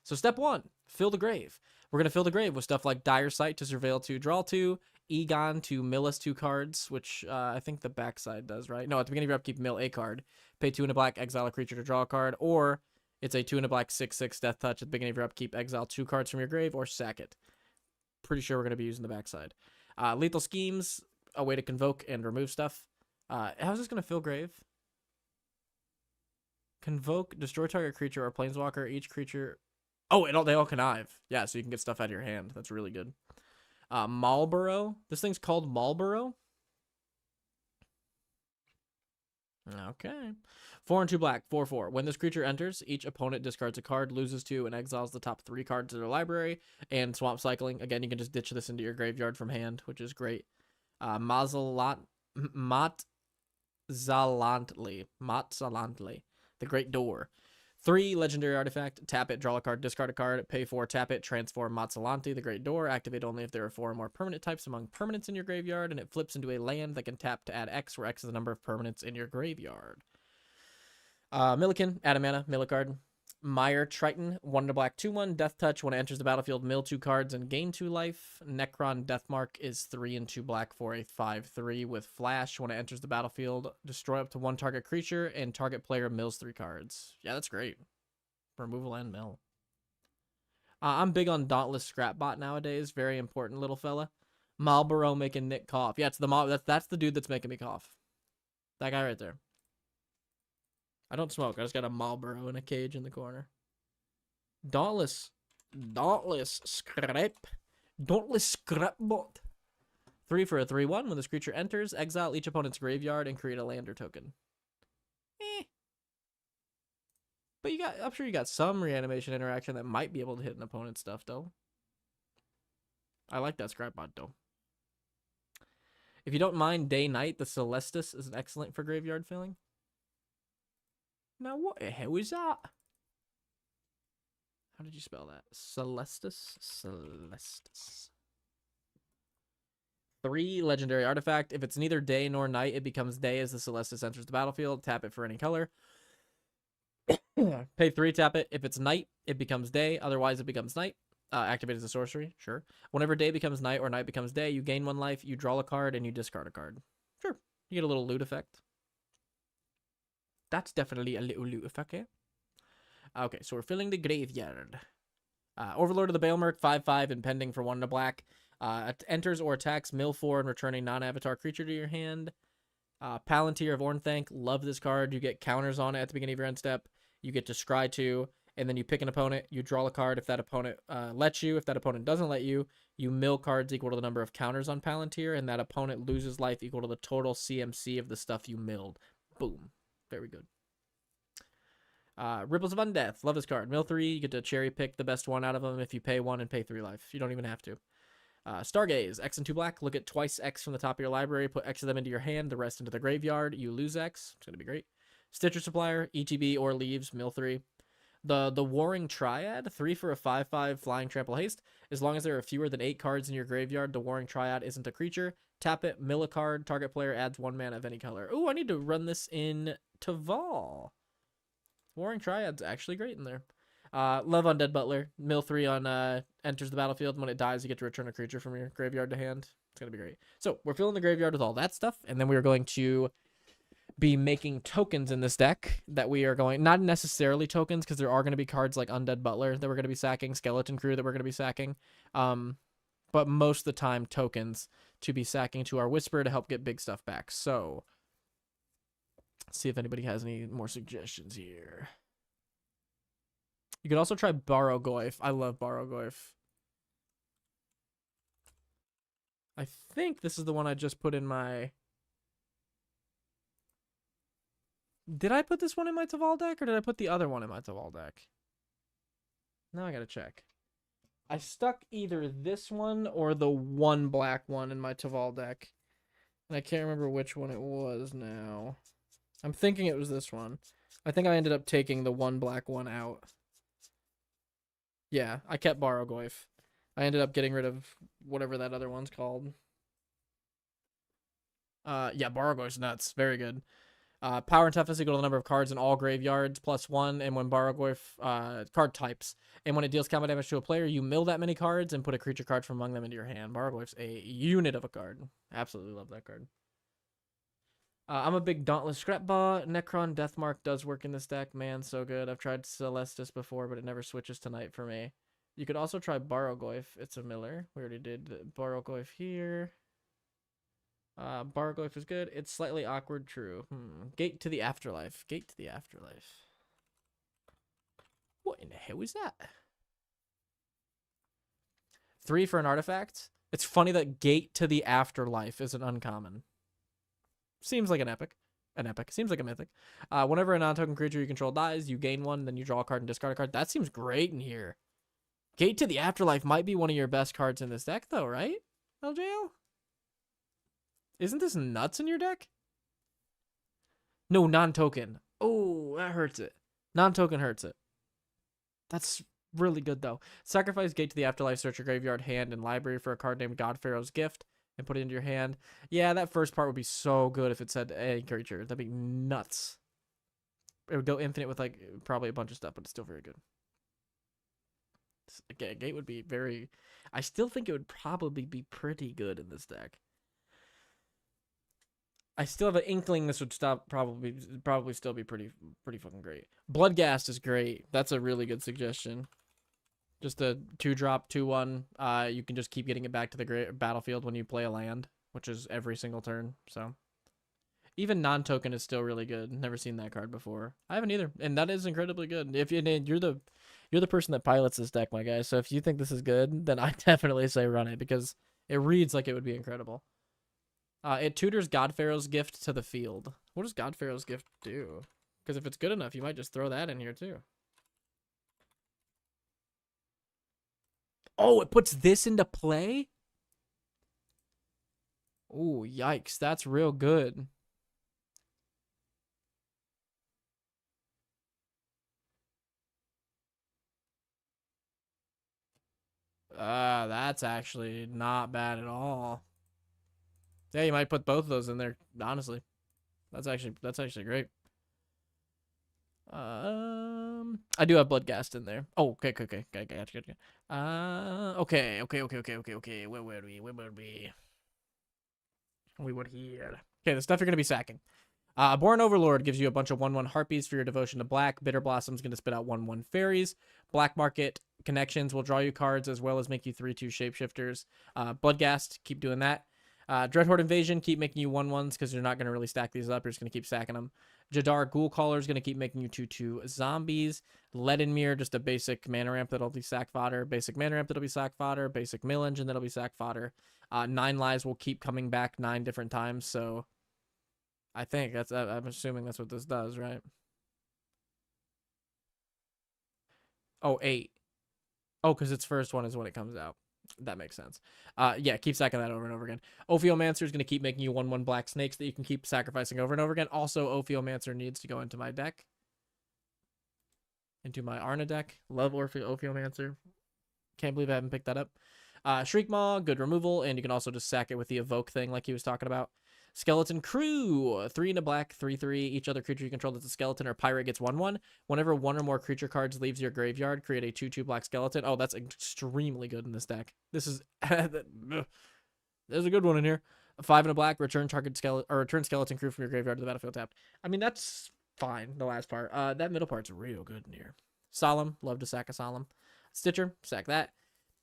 So step 1, fill the grave. We're going to fill the grave with stuff like Dire Sight to surveil 2, draw 2, Egon to mill us 2 cards, which I think the backside does, right? No, at the beginning of your upkeep, mill a card. Pay 2 and a black, exile a creature to draw a card, or it's a 2 and a black 6/6 Death Touch at the beginning of your upkeep, exile 2 cards from your grave, or sack it. Pretty sure we're going to be using the backside. Lethal Schemes, a way to convoke and remove stuff. How's this going to fill grave? Convoke, destroy target creature or planeswalker. Each creature... Oh, they all connive. Yeah, so you can get stuff out of your hand. That's really good. Marlboro. This thing's called Marlboro. Okay. 4 and 2 black. 4/4. When this creature enters, each opponent discards a card, loses 2, and exiles the top 3 cards of their library. And swamp cycling. Again, you can just ditch this into your graveyard from hand, which is great. Motzalantly. The Great Door. 3 legendary artifact. Tap it, draw a card, discard a card. Pay 4, tap it, transform Motzalantli, the Great Door. Activate only if there are 4 or more permanent types among permanents in your graveyard, and it flips into a land that can tap to add X, where X is the number of permanents in your graveyard. Milliken, add a mana, mill a card. Mire Triton, 1 to black 2/1, Death Touch. When it enters the battlefield, mill 2 cards and gain 2 life. Necron Deathmark is 3 and 2 black for a 5/3 with Flash. When it enters the battlefield, destroy up to 1 target creature, and target player mills 3 cards. Yeah, that's great. Removal and mill. I'm big on Dauntless Scrapbot nowadays. Very important little fella. Marlboro making Nick cough. Yeah, it's that's the dude that's making me cough. That guy right there. I don't smoke. I just got a Marlboro in a cage in the corner. Dauntless Scrapbot. 3 for a 3/1. When this creature enters, exile each opponent's graveyard and create a lander token. But I'm sure you got some reanimation interaction that might be able to hit an opponent's stuff, though. I like that Scrapbot, though. If you don't mind day-night, the Celestis is excellent for graveyard filling. Now, what the hell is that? How did you spell that? Celestis? Celestis. 3 legendary artifact. If it's neither day nor night, it becomes day as the Celestis enters the battlefield. Tap it for any color. Pay 3, tap it. If it's night, it becomes day. Otherwise, it becomes night. Activate as a sorcery. Sure. Whenever day becomes night or night becomes day, you gain 1 life, you draw a card, and you discard a card. Sure. You get a little loot effect. That's definitely a little loot effect, eh? Okay, so we're filling the graveyard. Overlord of the Baelmerk, 5/5, impending for 1 and a black. Enters or attacks, mill 4 and return a non-avatar creature to your hand. Palantir of Ornthanc, love this card. You get counters on it at the beginning of your end step. You get to scry 2, and then you pick an opponent. You draw a card if that opponent lets you. If that opponent doesn't let you, you mill cards equal to the number of counters on Palantir, and that opponent loses life equal to the total CMC of the stuff you milled. Boom. Very good. Ripples of Undeath. Love this card. Mill 3, you get to cherry pick the best one out of them if you pay 1 and pay 3 life. You don't even have to. Stargaze. X and 2 black. Look at twice X from the top of your library. Put X of them into your hand. The rest into the graveyard. You lose X. It's going to be great. Stitcher Supplier. ETB or leaves. Mill 3. The Warring Triad. 3 for a 5/5 flying trample haste. As long as there are fewer than 8 cards in your graveyard, the Warring Triad isn't a creature. Tap it. Mill a card. Target player adds 1 mana of any color. Ooh, I need to run this in Taval. Warring Triad's actually great in there. Love Undead Butler. Mill 3 on enters the battlefield. When it dies, you get to return a creature from your graveyard to hand. It's going to be great. So we're filling the graveyard with all that stuff, and then we are going to be making tokens in this deck that we are going... Not necessarily tokens, because there are going to be cards like Undead Butler that we're going to be sacking, Skeleton Crew that we're going to be sacking, but most of the time tokens to be sacking to our Whisper to help get big stuff back. So... let's see if anybody has any more suggestions here. You could also try Barrogoyf. I love Barrogoyf. I think this is the one I just put in my... Did I put this one in my Taval deck, or did I put the other one in my Taval deck? Now I gotta check. I stuck either this one or the 1 black one in my Taval deck. And I can't remember which one it was now. I'm thinking it was this one. I think I ended up taking the 1 black one out. Yeah, I kept Barrogoyf. I ended up getting rid of whatever that other one's called. Yeah, Barrogoyf's nuts. Very good. Power and toughness equal to the number of cards in all graveyards +1, and when Barrogoyf card types. And when it deals combat damage to a player, you mill that many cards and put a creature card from among them into your hand. Barrogoyf's a unit of a card. Absolutely love that card. I'm a big Dauntless Scrapbot. Necron Deathmark does work in this deck. Man, so good. I've tried Celestis before, but it never switches to night for me. You could also try Barrogoyf. It's a miller. We already did Barrogoyf here. Barrogoyf is good. It's slightly awkward, true. Gate to the Afterlife. Gate to the Afterlife. What in the hell is that? 3 for an artifact. It's funny that Gate to the Afterlife is an uncommon. Seems like an epic. Seems like a mythic. Whenever a non-token creature you control dies, you gain 1, then you draw a card and discard a card. That seems great in here. Gate to the Afterlife might be one of your best cards in this deck, though, right? LJL? Isn't this nuts in your deck? No, non-token. Oh, that hurts it. Non-token hurts it. That's really good, though. Sacrifice Gate to the Afterlife, search your graveyard, hand, and library for a card named Godpharaoh's Gift, and put it into your hand. Yeah, that first part would be so good if it said a creature. That'd be nuts. It would go infinite with, like, probably a bunch of stuff, but it's still very good. Gate would be very... I still think it would probably be pretty good in this deck. I still have an inkling this would probably still be pretty fucking great. Bloodghast is great. That's a really good suggestion. Just a 2-drop, 2/1. You can just keep getting it back to the battlefield when you play a land, which is every single turn. So even non-token is still really good. Never seen that card before. I haven't either, and that is incredibly good. If you're the person that pilots this deck, my guy. So if you think this is good, then I definitely say run it because it reads like it would be incredible. It tutors Godpharaoh's Gift to the field. What does Godpharaoh's Gift do? Because if it's good enough, you might just throw that in here too. Oh, it puts this into play? Oh, yikes. That's real good. That's actually not bad at all. Yeah, you might put both of those in there, honestly. That's actually great. I do have Bloodghast in there. Oh, okay. Gotcha. Okay. Where were we? Where were we? We were here. Okay, the stuff you're gonna be sacking. Born Overlord gives you a bunch of 1/1 harpies for your devotion to black. Bitter Blossom's going to spit out 1/1 fairies. Black Market Connections will draw you cards as well as make you 3/2 shapeshifters. Bloodghast, keep doing that. Dreadhorde Invasion, keep making you 1/1s because you're not going to really stack these up. You're just going to keep stacking them. Jadar Ghoulcaller is going to keep making you 2/2 zombies. Leadenmere, just a basic mana ramp that'll be sack fodder. Basic mana ramp that'll be sack fodder. Basic mill engine that'll be sack fodder. 9 Lives will keep coming back 9 different times, so I think I'm assuming that's what this does, right? Oh, 8. Oh, because its first one is when it comes out. That makes sense. Yeah, keep sacking that over and over again. Ophiomancer is going to keep making you 1/1 black snakes that you can keep sacrificing over and over again. Also, Ophiomancer needs to go into my deck. Into my Arna deck. Love Ophiomancer. Can't believe I haven't picked that up. Shriekmaw, good removal, and you can also just sack it with the evoke thing like he was talking about. Skeleton Crew, 3 in a black, 3/3. Each other creature you control that's a skeleton or pirate gets 1/1. Whenever one or more creature cards leaves your graveyard, create a 2/2 black skeleton. Oh, that's extremely good in this deck. This is there's a good one in here. 5 in a black, return target skeleton or return skeleton crew from your graveyard to the battlefield tapped. I mean, that's fine. The last part. That middle part's real good in here. Solemn, love to sack a Solemn. Stitcher, sack that.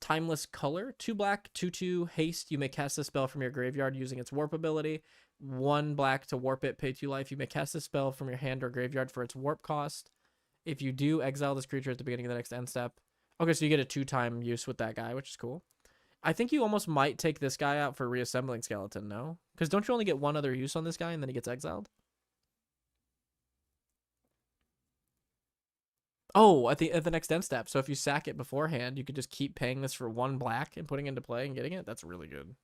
Timeless Color, 2 black, 2/2 haste. You may cast a spell from your graveyard using its warp ability. 1 black to warp it, pay 2 life. You may cast a spell from your hand or graveyard for its warp cost. If you do, exile this creature at the beginning of the next end step. Okay, so you get a 2-time use with that guy, which is cool. I think you almost might take this guy out for reassembling skeleton, no? Because don't you only get one other use on this guy and then he gets exiled? Oh, at the next end step. So if you sack it beforehand, you could just keep paying this for 1 black and putting it into play and getting it. That's really good.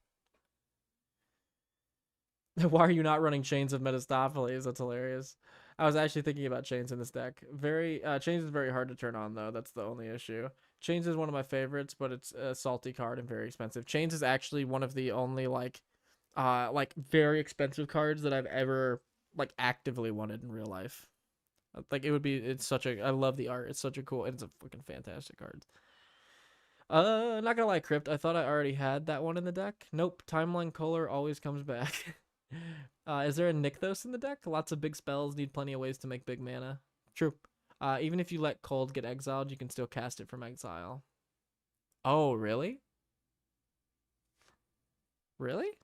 Why are you not running Chains of Metastopheles? That's hilarious. I was actually thinking about Chains in this deck. Chains is very hard to turn on though. That's the only issue. Chains is one of my favorites, but it's a salty card and very expensive. Chains is actually one of the only like very expensive cards that I've ever like actively wanted in real life. Like I love the art. It's such a cool, it's a fucking fantastic card. Not gonna lie, Crypt. I thought I already had that one in the deck. Nope. Timeline Color always comes back. Is there a Nykthos in the deck? Lots of big spells need plenty of ways to make big mana. True. Even if you let Cold get exiled, you can still cast it from exile. Oh, really? Really?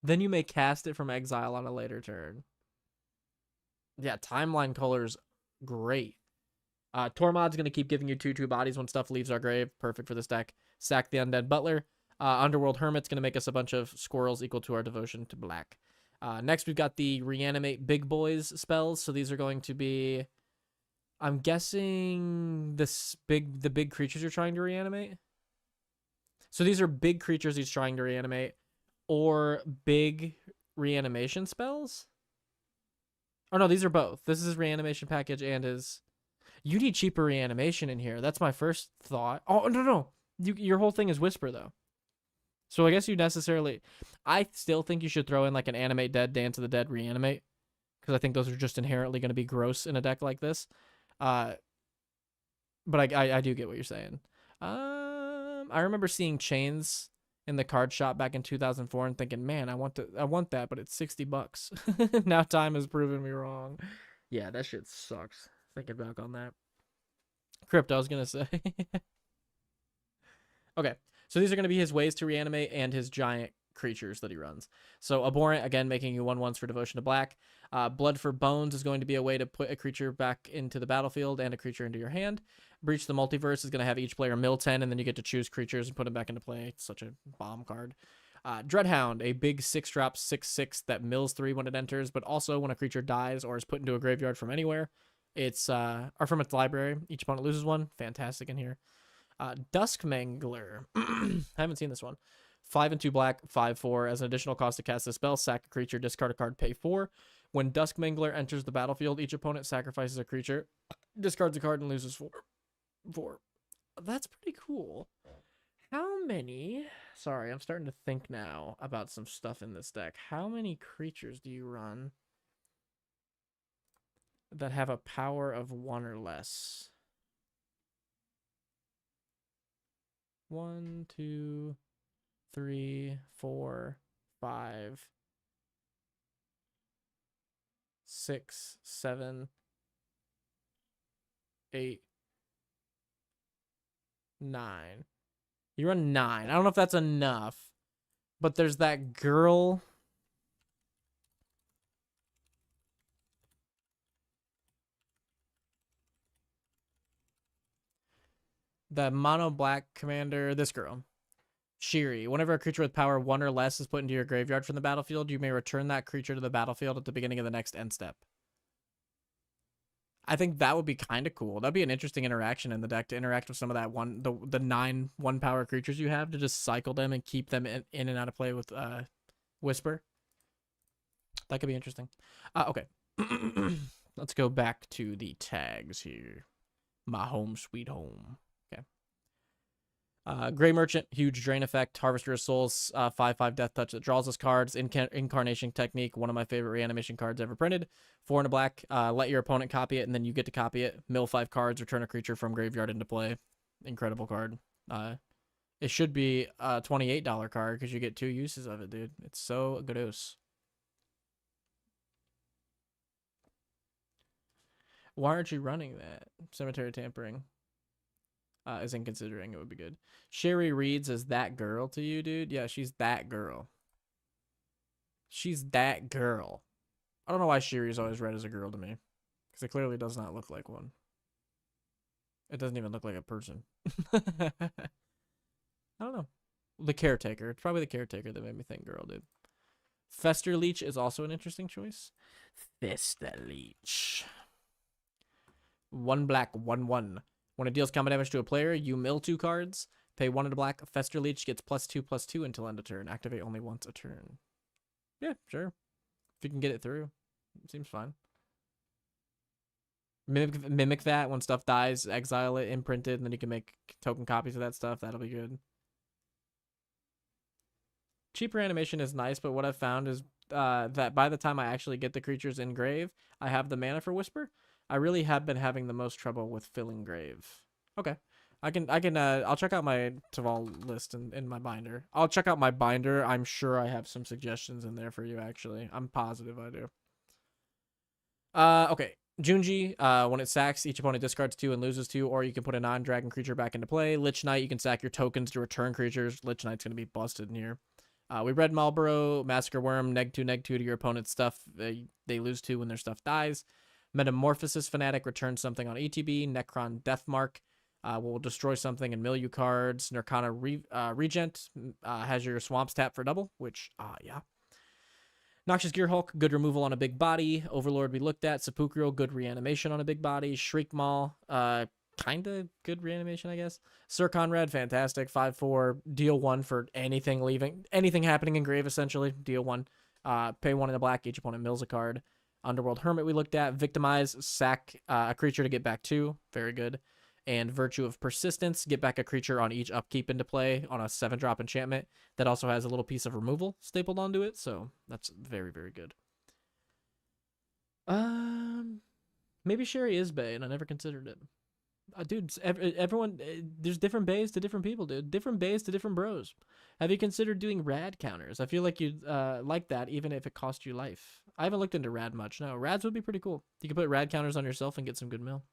Then you may cast it from exile on a later turn. Yeah, Timeline Color's great. Tormod's going to keep giving you 2/2 bodies when stuff leaves our grave. Perfect for this deck. Sack the Undead Butler. Underworld Hermit's going to make us a bunch of squirrels equal to our devotion to black. Next, we've got the Reanimate Big Boys spells. So these are going to be, I'm guessing, the big creatures you're trying to reanimate. So these are big creatures he's trying to reanimate, or big reanimation spells. Oh no, these are both. This is his reanimation package and his. You need cheaper reanimation in here. That's my first thought. Oh no. Your whole thing is Whisper though. So I guess you necessarily. I still think you should throw in like an Animate Dead, Dance of the Dead, Reanimate, because I think those are just inherently going to be gross in a deck like this. But I do get what you're saying. I remember seeing Chains in the card shop back in 2004 and thinking, man, I want that, but it's $60. Now time has proven me wrong. Yeah, that shit sucks. Thinking back on that. Crypt, I was gonna say. Okay, so these are gonna be his ways to reanimate and his giant creatures that he runs. So Abhorrent, again, making you 1/1s for devotion to black. Blood for Bones is going to be a way to put a creature back into the battlefield and a creature into your hand. Breach the Multiverse is going to have each player mill 10, and then you get to choose creatures and put them back into play. It's such a bomb card. Dreadhound, a big 6-drop 6/6 that mills 3 when it enters, but also when a creature dies or is put into a graveyard from anywhere. It's or from its library. Each opponent loses one. Fantastic in here. Dusk Mangler. I haven't seen this one. 5 and 2 black, 5/4. As an additional cost to cast this spell, sack a creature, discard a card, pay 4. When Dusk Mangler enters the battlefield, each opponent sacrifices a creature, discards a card, and loses 4. That's pretty cool. How many? Sorry, I'm starting to think now about some stuff in this deck. How many creatures do you run that have a power of 1 or less? 1, 2, 3, 4, 5, 6, 7, 8, 9. You run 9. I don't know if that's enough, but there's that girl. The mono black commander, this girl. Shiri. Whenever a creature with power 1 or less is put into your graveyard from the battlefield, you may return that creature to the battlefield at the beginning of the next end step. I think that would be kind of cool. That'd be an interesting interaction in the deck to interact with some of that the 9 1-power creatures you have, to just cycle them and keep them in and out of play with Whisper. That could be interesting. Okay. Let's go back to the tags here. My home sweet home. Gray Merchant, huge drain effect. Harvester of Souls, 5/5 Death Touch that draws us cards. Incarnation Technique, one of my favorite reanimation cards ever printed. 4 and a black. Let your opponent copy it, and then you get to copy it. Mill 5 cards, return a creature from graveyard into play. Incredible card. It should be a $28 card because you get 2 uses of it, dude. It's so goodos. Why aren't you running that? Cemetery Tampering. Isn't considering it would be good. Sherry reads as that girl to you, dude. Yeah, she's that girl. She's that girl. I don't know why Sherry's always read as a girl to me, because it clearly does not look like one. It doesn't even look like a person. I don't know. The Caretaker. It's probably the Caretaker that made me think girl, dude. Fester Leech is also an interesting choice. Fester Leech. 1 black, 1/1. When it deals combat damage to a player, you mill 2 cards. Pay 1 into black. Fester Leech gets +2/+2 until end of turn. Activate only once a turn. Yeah, sure. If you can get it through. It seems fine. Mimic that when stuff dies. Exile it, imprint it, and then you can make token copies of that stuff. That'll be good. Cheaper animation is nice, but what I've found is that by the time I actually get the creatures in grave, I have the mana for Whisper. I really have been having the most trouble with filling grave. Okay. I'll check out my Taval list in my binder. I'll check out my binder. I'm sure I have some suggestions in there for you, actually. I'm positive I do. Okay. Junji, when it sacks, each opponent discards 2 and loses 2, or you can put a non-dragon creature back into play. Lich Knight, you can sack your tokens to return creatures. Lich Knight's going to be busted in here. We read Marlboro, Massacre Worm, neg 2 to your opponent's stuff. They lose 2 when their stuff dies. Metamorphosis Fanatic returns something on ETB. Necron Deathmark will destroy something and mill you cards. Nirkana Regent has your Swamps tap for double, which, yeah. Noxious Gearhulk, good removal on a big body. Overlord we looked at. Sepulchral, good reanimation on a big body. Shriek Maul, kind of good reanimation, I guess. Sir Conrad, fantastic. 5/4, deal 1 for anything happening in grave, essentially. Deal 1. Pay 1 in the black, each opponent mills a card. Underworld Hermit we looked at. Victimize, sack a creature to get back 2. Very good. And Virtue of Persistence, get back a creature on each upkeep into play on a 7-drop enchantment that also has a little piece of removal stapled onto it. So that's very, very good. Maybe Sherry is Bay, and I never considered it. Dude, everyone, there's different bays to different people, dude. Different bays to different bros. Have you considered doing rad counters? I feel like you'd like that, even if it cost you life. I haven't looked into rad much. No, rads would be pretty cool. You could put rad counters on yourself and get some good mill.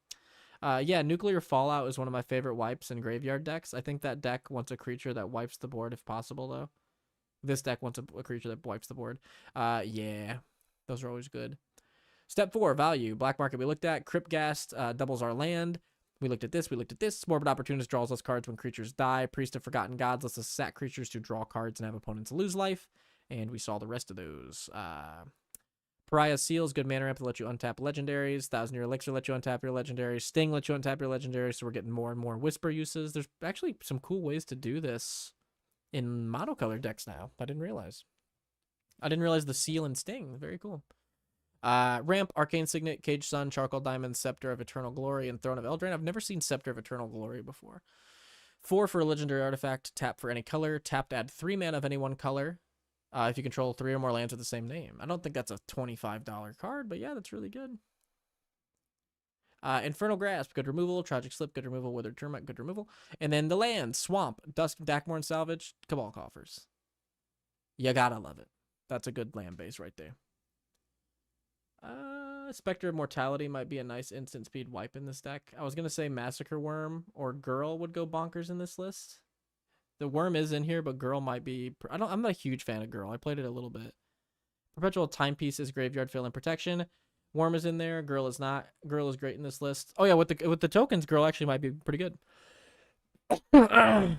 Yeah, Nuclear Fallout is one of my favorite wipes in graveyard decks. I think that deck wants a creature that wipes the board if possible, though. This deck wants a creature that wipes the board. Yeah, those are always good. Step 4, value. Black market we looked at. Cryptghast doubles our land. We looked at this. We looked at this. Morbid Opportunist draws us cards when creatures die. Priest of Forgotten Gods lets us sack creatures to draw cards and have opponents lose life. And we saw the rest of those. Pariah Seals, good mana ramp to let you untap legendaries. 1,000-year Elixir let you untap your legendaries. Sting let you untap your legendaries. So we're getting more and more Whisper uses. There's actually some cool ways to do this in monocolor decks now. I didn't realize. The Seal and Sting. Very cool. Ramp, Arcane Signet, Cage Sun, Charcoal Diamond, Scepter of Eternal Glory, and Throne of Eldraine. I've never seen Scepter of Eternal Glory before. 4 for a legendary artifact. Tap for any color. Tap to add 3 mana of any one color. If you control 3 or more lands with the same name. I don't think that's a $25 card, but yeah, that's really good. Infernal Grasp, good removal. Tragic Slip, good removal. Withered Termite, good removal. And then the land, Swamp, Dusk, Dakmorn Salvage, Cabal Coffers. You gotta love it. That's a good land base right there. Spectre of Mortality might be a nice instant speed wipe in this deck. I was gonna say Massacre Worm or Girl would go bonkers in this list. The Worm is in here, but Girl might be... I'm not a huge fan of Girl. I played it a little bit. Perpetual Timepiece is Graveyard Fill and Protection. Worm is in there. Girl is not. Girl is great in this list. Oh, yeah, with the tokens, Girl actually might be pretty good. Okay,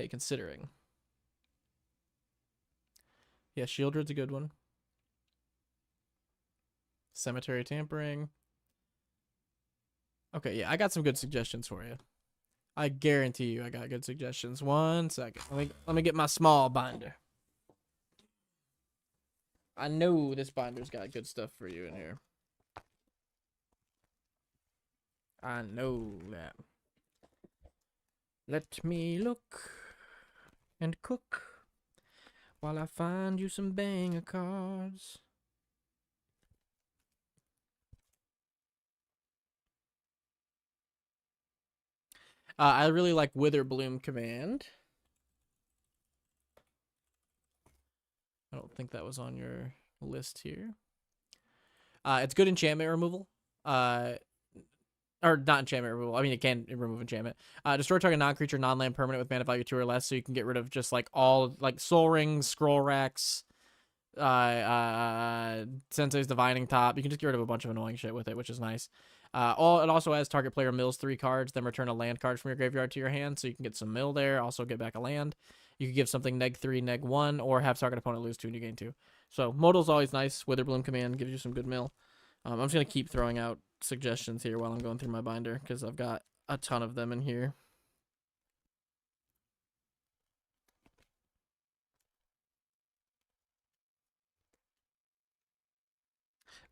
considering. Yeah, Shieldred's a good one. Cemetery Tampering. Okay, yeah, I got some good suggestions for you. I guarantee you I got good suggestions. 1 second. Let me get my small binder. I know this binder's got good stuff for you in here. I know that. Let me look and cook while I find you some banger cards. I really like Witherbloom Command. I don't think that was on your list here. It's good enchantment removal. Or not enchantment removal. I mean, it can remove enchantment. Destroy target non-creature, non-land permanent with mana value 2 or less, so you can get rid of just like all like Soul Rings, Scroll Racks, Sensei's Divining Top. You can just get rid of a bunch of annoying shit with it, which is nice. It also has target player mills 3 cards, then return a land card from your graveyard to your hand, so you can get some mill there, also get back a land. You can give something -3, -1, or have target opponent lose 2 and you gain 2. So modal's always nice. Witherbloom Command gives you some good mill. I'm just going to keep throwing out suggestions here while I'm going through my binder, because I've got a ton of them in here.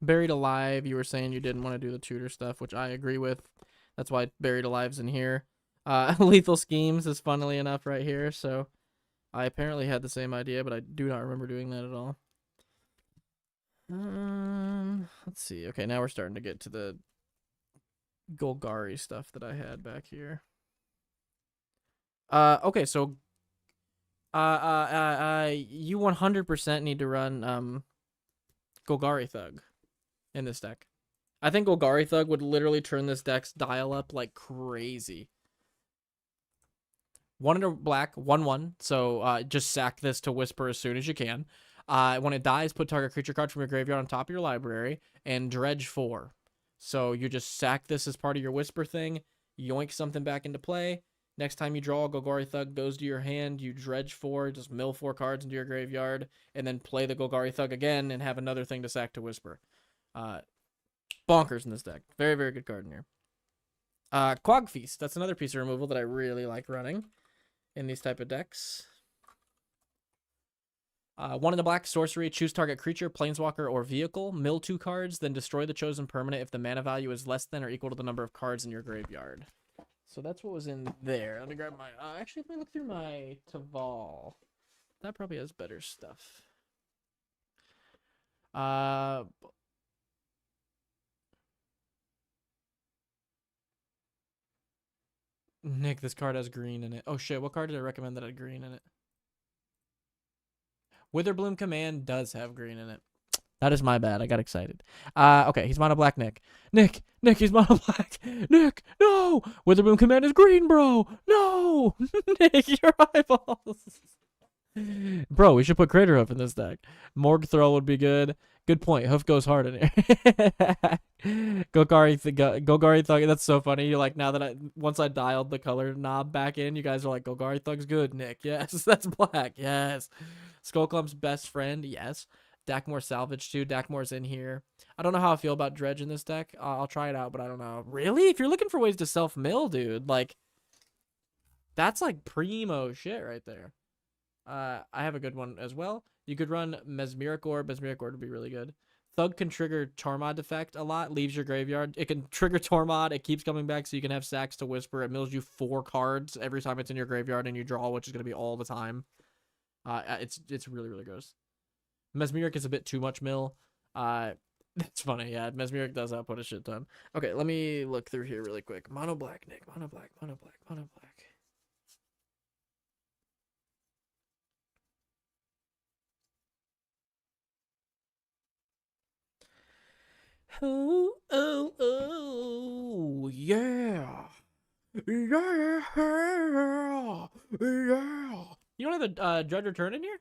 Buried Alive, you were saying you didn't want to do the tutor stuff, which I agree with. That's why Buried Alive's in here. Lethal Schemes is funnily enough right here, so I apparently had the same idea, but I do not remember doing that at all. Let's see. Okay, now we're starting to get to the Golgari stuff that I had back here. Okay, so you 100% need to run Golgari Thug in this deck. I think Golgari Thug would literally turn this deck's dial up like crazy. 1 under black, 1/1. So just sack this to Whisper as soon as you can. When it dies, put target creature card from your graveyard on top of your library and dredge 4. So you just sack this as part of your Whisper thing, yoink something back into play. Next time you draw, Golgari Thug goes to your hand, you dredge 4, just mill 4 cards into your graveyard, and then play the Golgari Thug again and have another thing to sack to Whisper. Bonkers in this deck. Very, very good card in here. Quag Feast. That's another piece of removal that I really like running in these type of decks. 1 in the black, sorcery, choose target creature, planeswalker, or vehicle, mill 2 cards, then destroy the chosen permanent if the mana value is less than or equal to the number of cards in your graveyard. So that's what was in there. Let me grab my... actually, let me look through my Taval. That probably has better stuff. Nick, this card has green in it. Oh shit, what card did I recommend that had green in it? Witherbloom Command does have green in it. That is my bad. I got excited. Okay, he's mono black, Nick. Nick, he's mono black. Nick, no! Witherbloom Command is green, bro! No! Nick, your eyeballs. Bro, we should put Crater Hoof in this deck. Morgue Throw would be good. Good point. Hoof goes hard in here. Golgari Thug. That's so funny. You're like, now that once I dialed the color knob back in, you guys are like, Golgari Thug's good, Nick. Yes, that's black. Yes. Skullclump's best friend. Yes. Dakmore Salvage too. Dakmore's in here. I don't know how I feel about Dredge in this deck. I'll try it out, but I don't know. Really? If you're looking for ways to self-mill, dude, like, that's like primo shit right there. I have a good one as well. You could run Mesmeric Orb. Mesmeric Orb would be really good. Thug can trigger Tormod effect a lot. Leaves your graveyard. It can trigger Tormod. It keeps coming back, so you can have sacks to Whisper. It mills you 4 cards every time it's in your graveyard and you draw, which is going to be all the time. It's really, really gross. Mesmeric is a bit too much mill. That's funny. Yeah, Mesmeric does output a shit ton. Okay, let me look through here really quick. Mono black, Nick. Mono black, mono black, mono black. Oh, oh, oh, yeah. Yeah. Yeah. You don't have a Dread Return in here?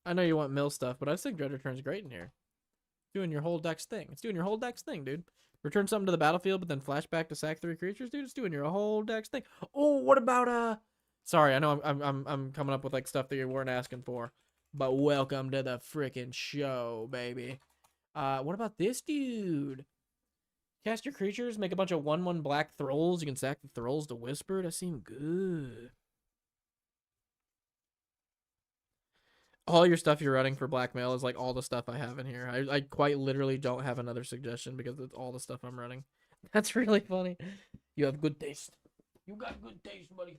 I know you want mill stuff, but I think Dread Return's great in here. Doing your whole deck's thing. It's doing your whole deck's thing, dude. Return something to the battlefield, but then flashback to sack 3 creatures, dude. It's doing your whole deck's thing. Oh, what about Sorry, I know I'm coming up with like stuff that you weren't asking for, but welcome to the freaking show, baby. What about this dude? Cast your creatures, make a bunch of 1/1 black thralls. You can sack the thralls to Whisper. That seems good. All your stuff you're running for blackmail is like all the stuff I have in here. I quite literally don't have another suggestion because it's all the stuff I'm running. That's really funny. You have good taste. You got good taste, buddy.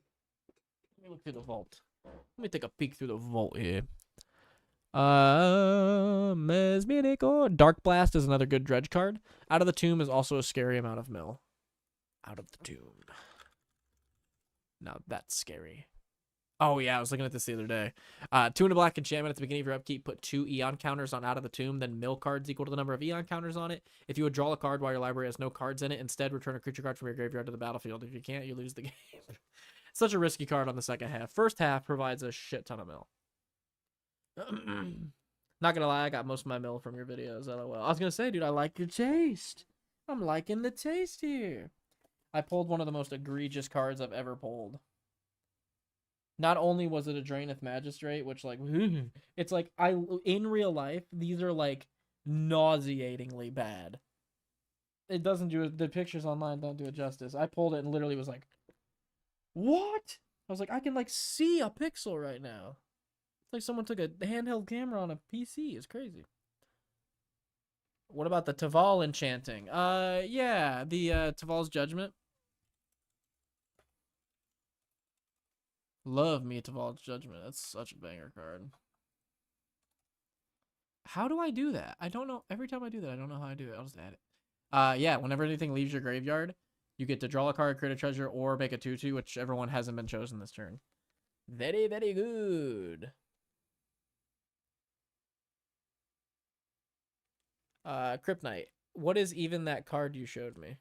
Let me look through the vault. Let me take a peek through the vault here. Mesmeric or Dark Blast is another good dredge card. Out of the Tomb is also a scary amount of mill. Out of the Tomb. Now that's scary. Oh yeah, I was looking at this the other day. 2 and a black enchantment at the beginning of your upkeep. Put 2 Eon counters on Out of the Tomb. Then mill cards equal to the number of Eon counters on it. If you would draw a card while your library has no cards in it, instead return a creature card from your graveyard to the battlefield. If you can't, you lose the game. Such a risky card on the second half. First half provides a shit ton of mill. Not gonna lie, I got most of my mill from your videos. LOL. I was gonna say, dude, I like your taste. I'm liking the taste here. I pulled one of the most egregious cards I've ever pulled. Not only was it a Draenith Magistrate, which like it's like in real life these are like nauseatingly bad. It doesn't do it. The pictures online don't do it justice. I pulled it and literally was like, what? I was like, I can like see a pixel right now. It's like someone took a handheld camera on a PC. It's crazy. What about the Taval enchanting? Yeah, the Taval's Judgment. Love me Taval's Judgment. That's such a banger card. How do I do that? I don't know. Every time I do that, I don't know how I do it. I'll just add it. Yeah, whenever anything leaves your graveyard, you get to draw a card, create a treasure, or make a 2/2, whichever one hasn't been chosen this turn. Very, very good. Kryptonite. What is even that card you showed me?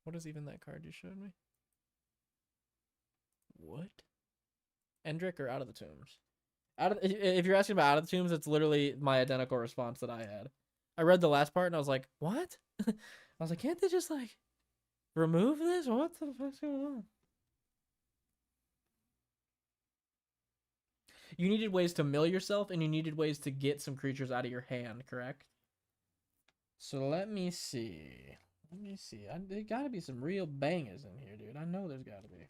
What is even that card you showed me? What? Endrick or Out of the Tombs? If you're asking about Out of the Tombs, it's literally my identical response that I had. I read the last part and I was like, what? I was like, can't they just like remove this? What the fuck's going on? You needed ways to mill yourself and you needed ways to get some creatures out of your hand, correct? So let me see. There gotta be some real bangers in here, dude. I know there's gotta be.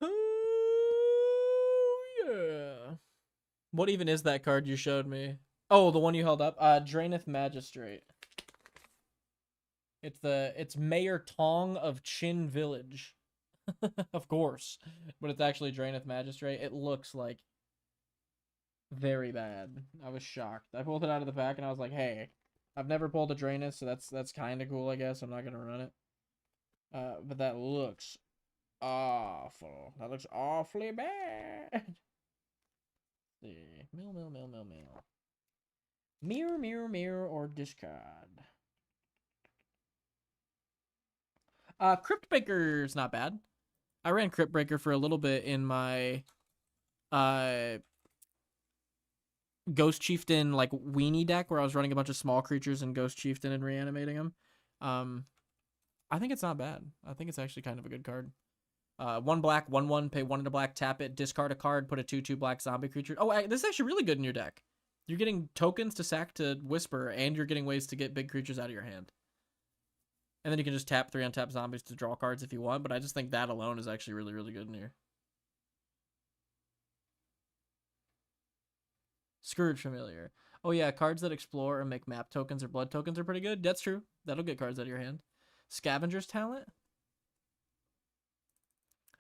Oh, yeah. What even is that card you showed me? Oh, the one you held up? Draenith Magistrate. It's Mayor Tong of Chin Village. Of course. But it's actually Draenith Magistrate. It looks like very bad. I was shocked. I pulled it out of the pack and I was like, hey, I've never pulled a Draenith, so that's kind of cool, I guess. I'm not gonna run it. But that looks awful. That looks awfully bad. See. Mill. Mirror, or discard. Cryptbreaker's not bad. I ran Cryptbreaker for a little bit in my Ghost Chieftain like weenie deck where I was running a bunch of small creatures and Ghost Chieftain and reanimating them. I think it's not bad. I think it's actually kind of a good card. 1 black, 1/1, pay 1 and a black, tap it, discard a card, put a 2/2 black zombie creature. Oh, this is actually really good in your deck. You're getting tokens to sack to Whisper, and you're getting ways to get big creatures out of your hand. And then you can just tap 3 untap zombies to draw cards if you want, but I just think that alone is actually really, really good in here. Scourge Familiar. Oh yeah, cards that explore and make map tokens or blood tokens are pretty good. That's true. That'll get cards out of your hand. Scavenger's Talent.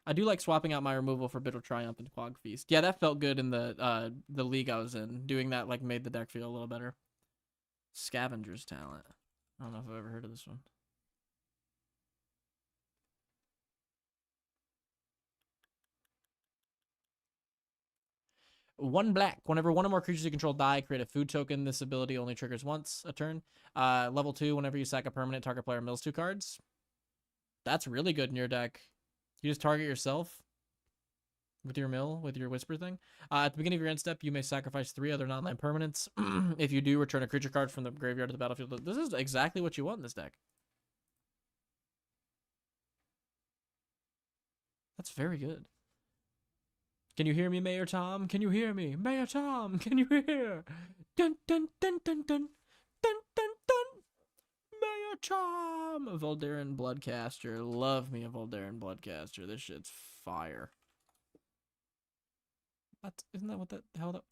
I do like swapping out my removal for Bitter Triumph and Quag Feast. Yeah, that felt good in the league I was in. Doing that like made the deck feel a little better. Scavenger's Talent. I don't know if I've ever heard of this one. One black. Whenever one or more creatures you control die, create a food token. This ability only triggers once a turn. Level 2, whenever you sack a permanent, target player mills 2 cards. That's really good in your deck. You just target yourself with your mill, with your Whisper thing. At the beginning of your end step, you may sacrifice 3 other non-land permanents. If you do, return a creature card from the graveyard to the battlefield. This is exactly what you want in this deck. That's very good. Can you hear me, Mayor Tom? Can you hear me? Mayor Tom, can you hear? Dun dun dun dun dun dun dun dun. Mayor Tom! Voldaren Bloodcaster. Love me a Voldaren Bloodcaster. This shit's fire. What? Isn't that what that how that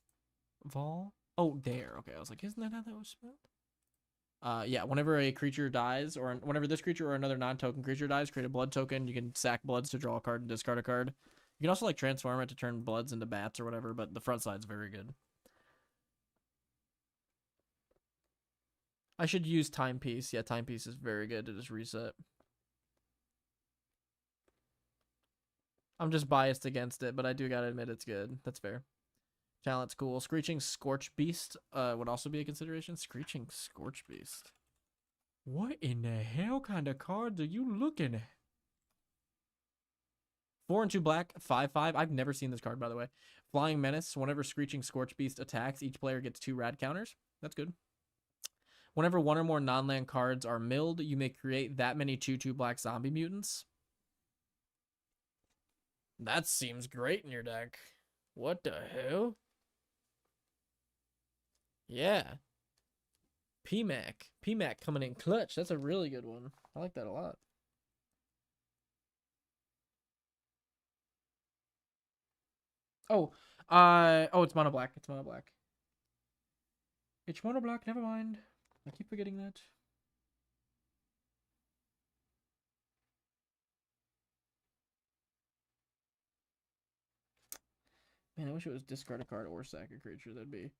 Vol? Oh, there. Okay, I was like, isn't that how that was spelled? Yeah, whenever a creature dies, or whenever this creature or another non-token creature dies, create a blood token. You can sack bloods to draw a card and discard a card. You can also like transform it to turn bloods into bats or whatever, but the front side's very good. I should use Timepiece. Yeah, Timepiece is very good to just reset. I'm just biased against it, but I do gotta admit it's good. That's fair. Talent's cool. Screeching Scorch Beast would also be a consideration. Screeching Scorch Beast. What in the hell kind of cards are you looking at? 4 and 2 black, 5/5. I've never seen this card, by the way. Flying Menace. Whenever Screeching Scorch Beast attacks, each player gets 2 rad counters. That's good. Whenever 1 or more non-land cards are milled, you may create that many 2/2 black zombie mutants. That seems great in your deck. What the hell? Yeah. PMAC. PMAC coming in clutch. That's a really good one. I like that a lot. Oh, it's mono black. It's mono black. It's mono black. Never mind. I keep forgetting that. Man, I wish it was discard a card or sack a creature. That'd be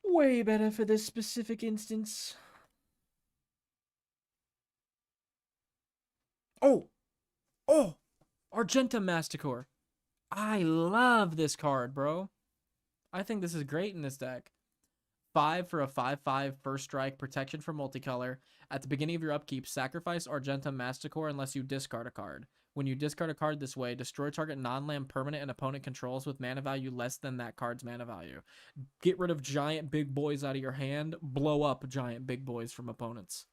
way better for this specific instance. Oh! Oh! Argenta Masticore. I love this card, bro. I think this is great in this deck. 5 for a 5/5 first strike protection for multicolor. At the beginning of your upkeep, sacrifice Argenta Masticore unless you discard a card. When you discard a card this way, destroy target non-land permanent an opponent controls with mana value less than that card's mana value. Get rid of giant big boys out of your hand. Blow up giant big boys from opponents.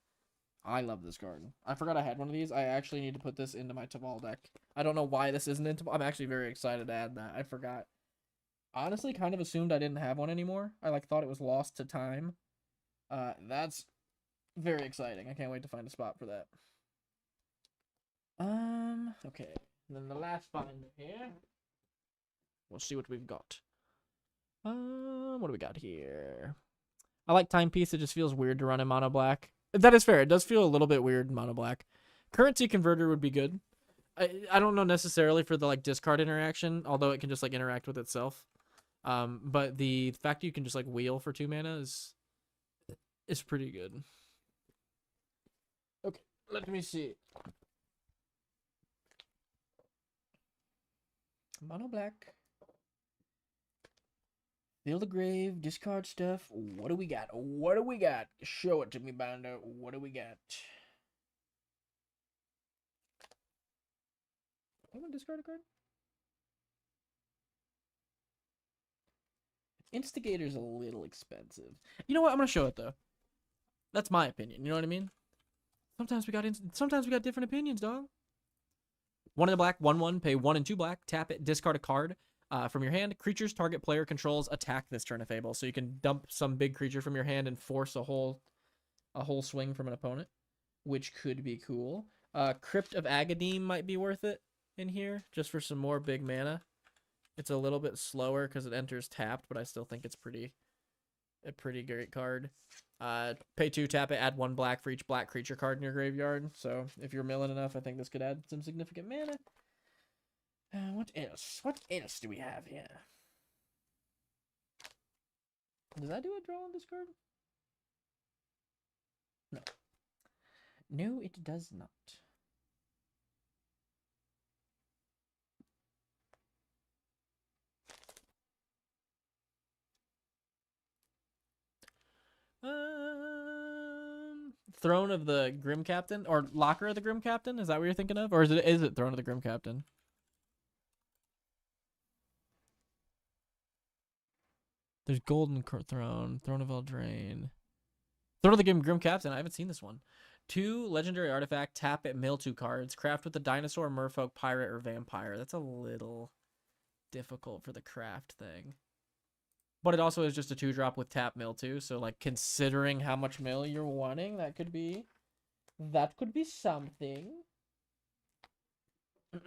I love this card. I forgot I had one of these. I actually need to put this into my Taval deck. I don't know why this isn't in Taval. I'm actually very excited to add that. I forgot. Honestly, kind of assumed I didn't have one anymore. I thought it was lost to time. That's very exciting. I can't wait to find a spot for that. Okay. And then the last find here. We'll see what we've got. What do we got here? I like Timepiece. It just feels weird to run in mono black. That is fair. It does feel a little bit weird in mono black. Currency Converter would be good. I don't know necessarily for the like discard interaction, although it can just like interact with itself. But the fact you can just like wheel for 2 mana is pretty good. Okay, let me see. Mono black. Fill the grave, discard stuff. What do we got? What do we got? Show it to me, Bando. What do we got? I'm gonna discard a card. Instigator's a little expensive. You know what? I'm gonna show it though. That's my opinion. You know what I mean? Sometimes we got different opinions, dog. 1 in the black, 1/1, pay 1 and 2 black, tap it, discard a card from your hand. Creatures target player controls attack this turn if able. So you can dump some big creature from your hand and force a whole swing from an opponent, which could be cool. Crypt of Agadeem might be worth it in here, just for some more big mana. It's a little bit slower because it enters tapped, but I still think it's a pretty great card. Pay 2, tap it, add 1 black for each black creature card in your graveyard. So if you're milling enough, I think this could add some significant mana. What else? What else do we have here? Does that do a draw on this card? No. No, it does not. Throne of the Grim Captain or Locker of the Grim Captain? Is that what you're thinking of, or is it Throne of the Grim Captain? There's Golden Throne, Throne of Eldraine, Throne of the Grim Captain. I haven't seen this one. 2 legendary artifact, tap it, mill 2 cards. Craft with the dinosaur, merfolk, pirate, or vampire. That's a little difficult for the craft thing. But it also is just a 2-drop with tap mill too. So like considering how much mill you're wanting, that could be something. I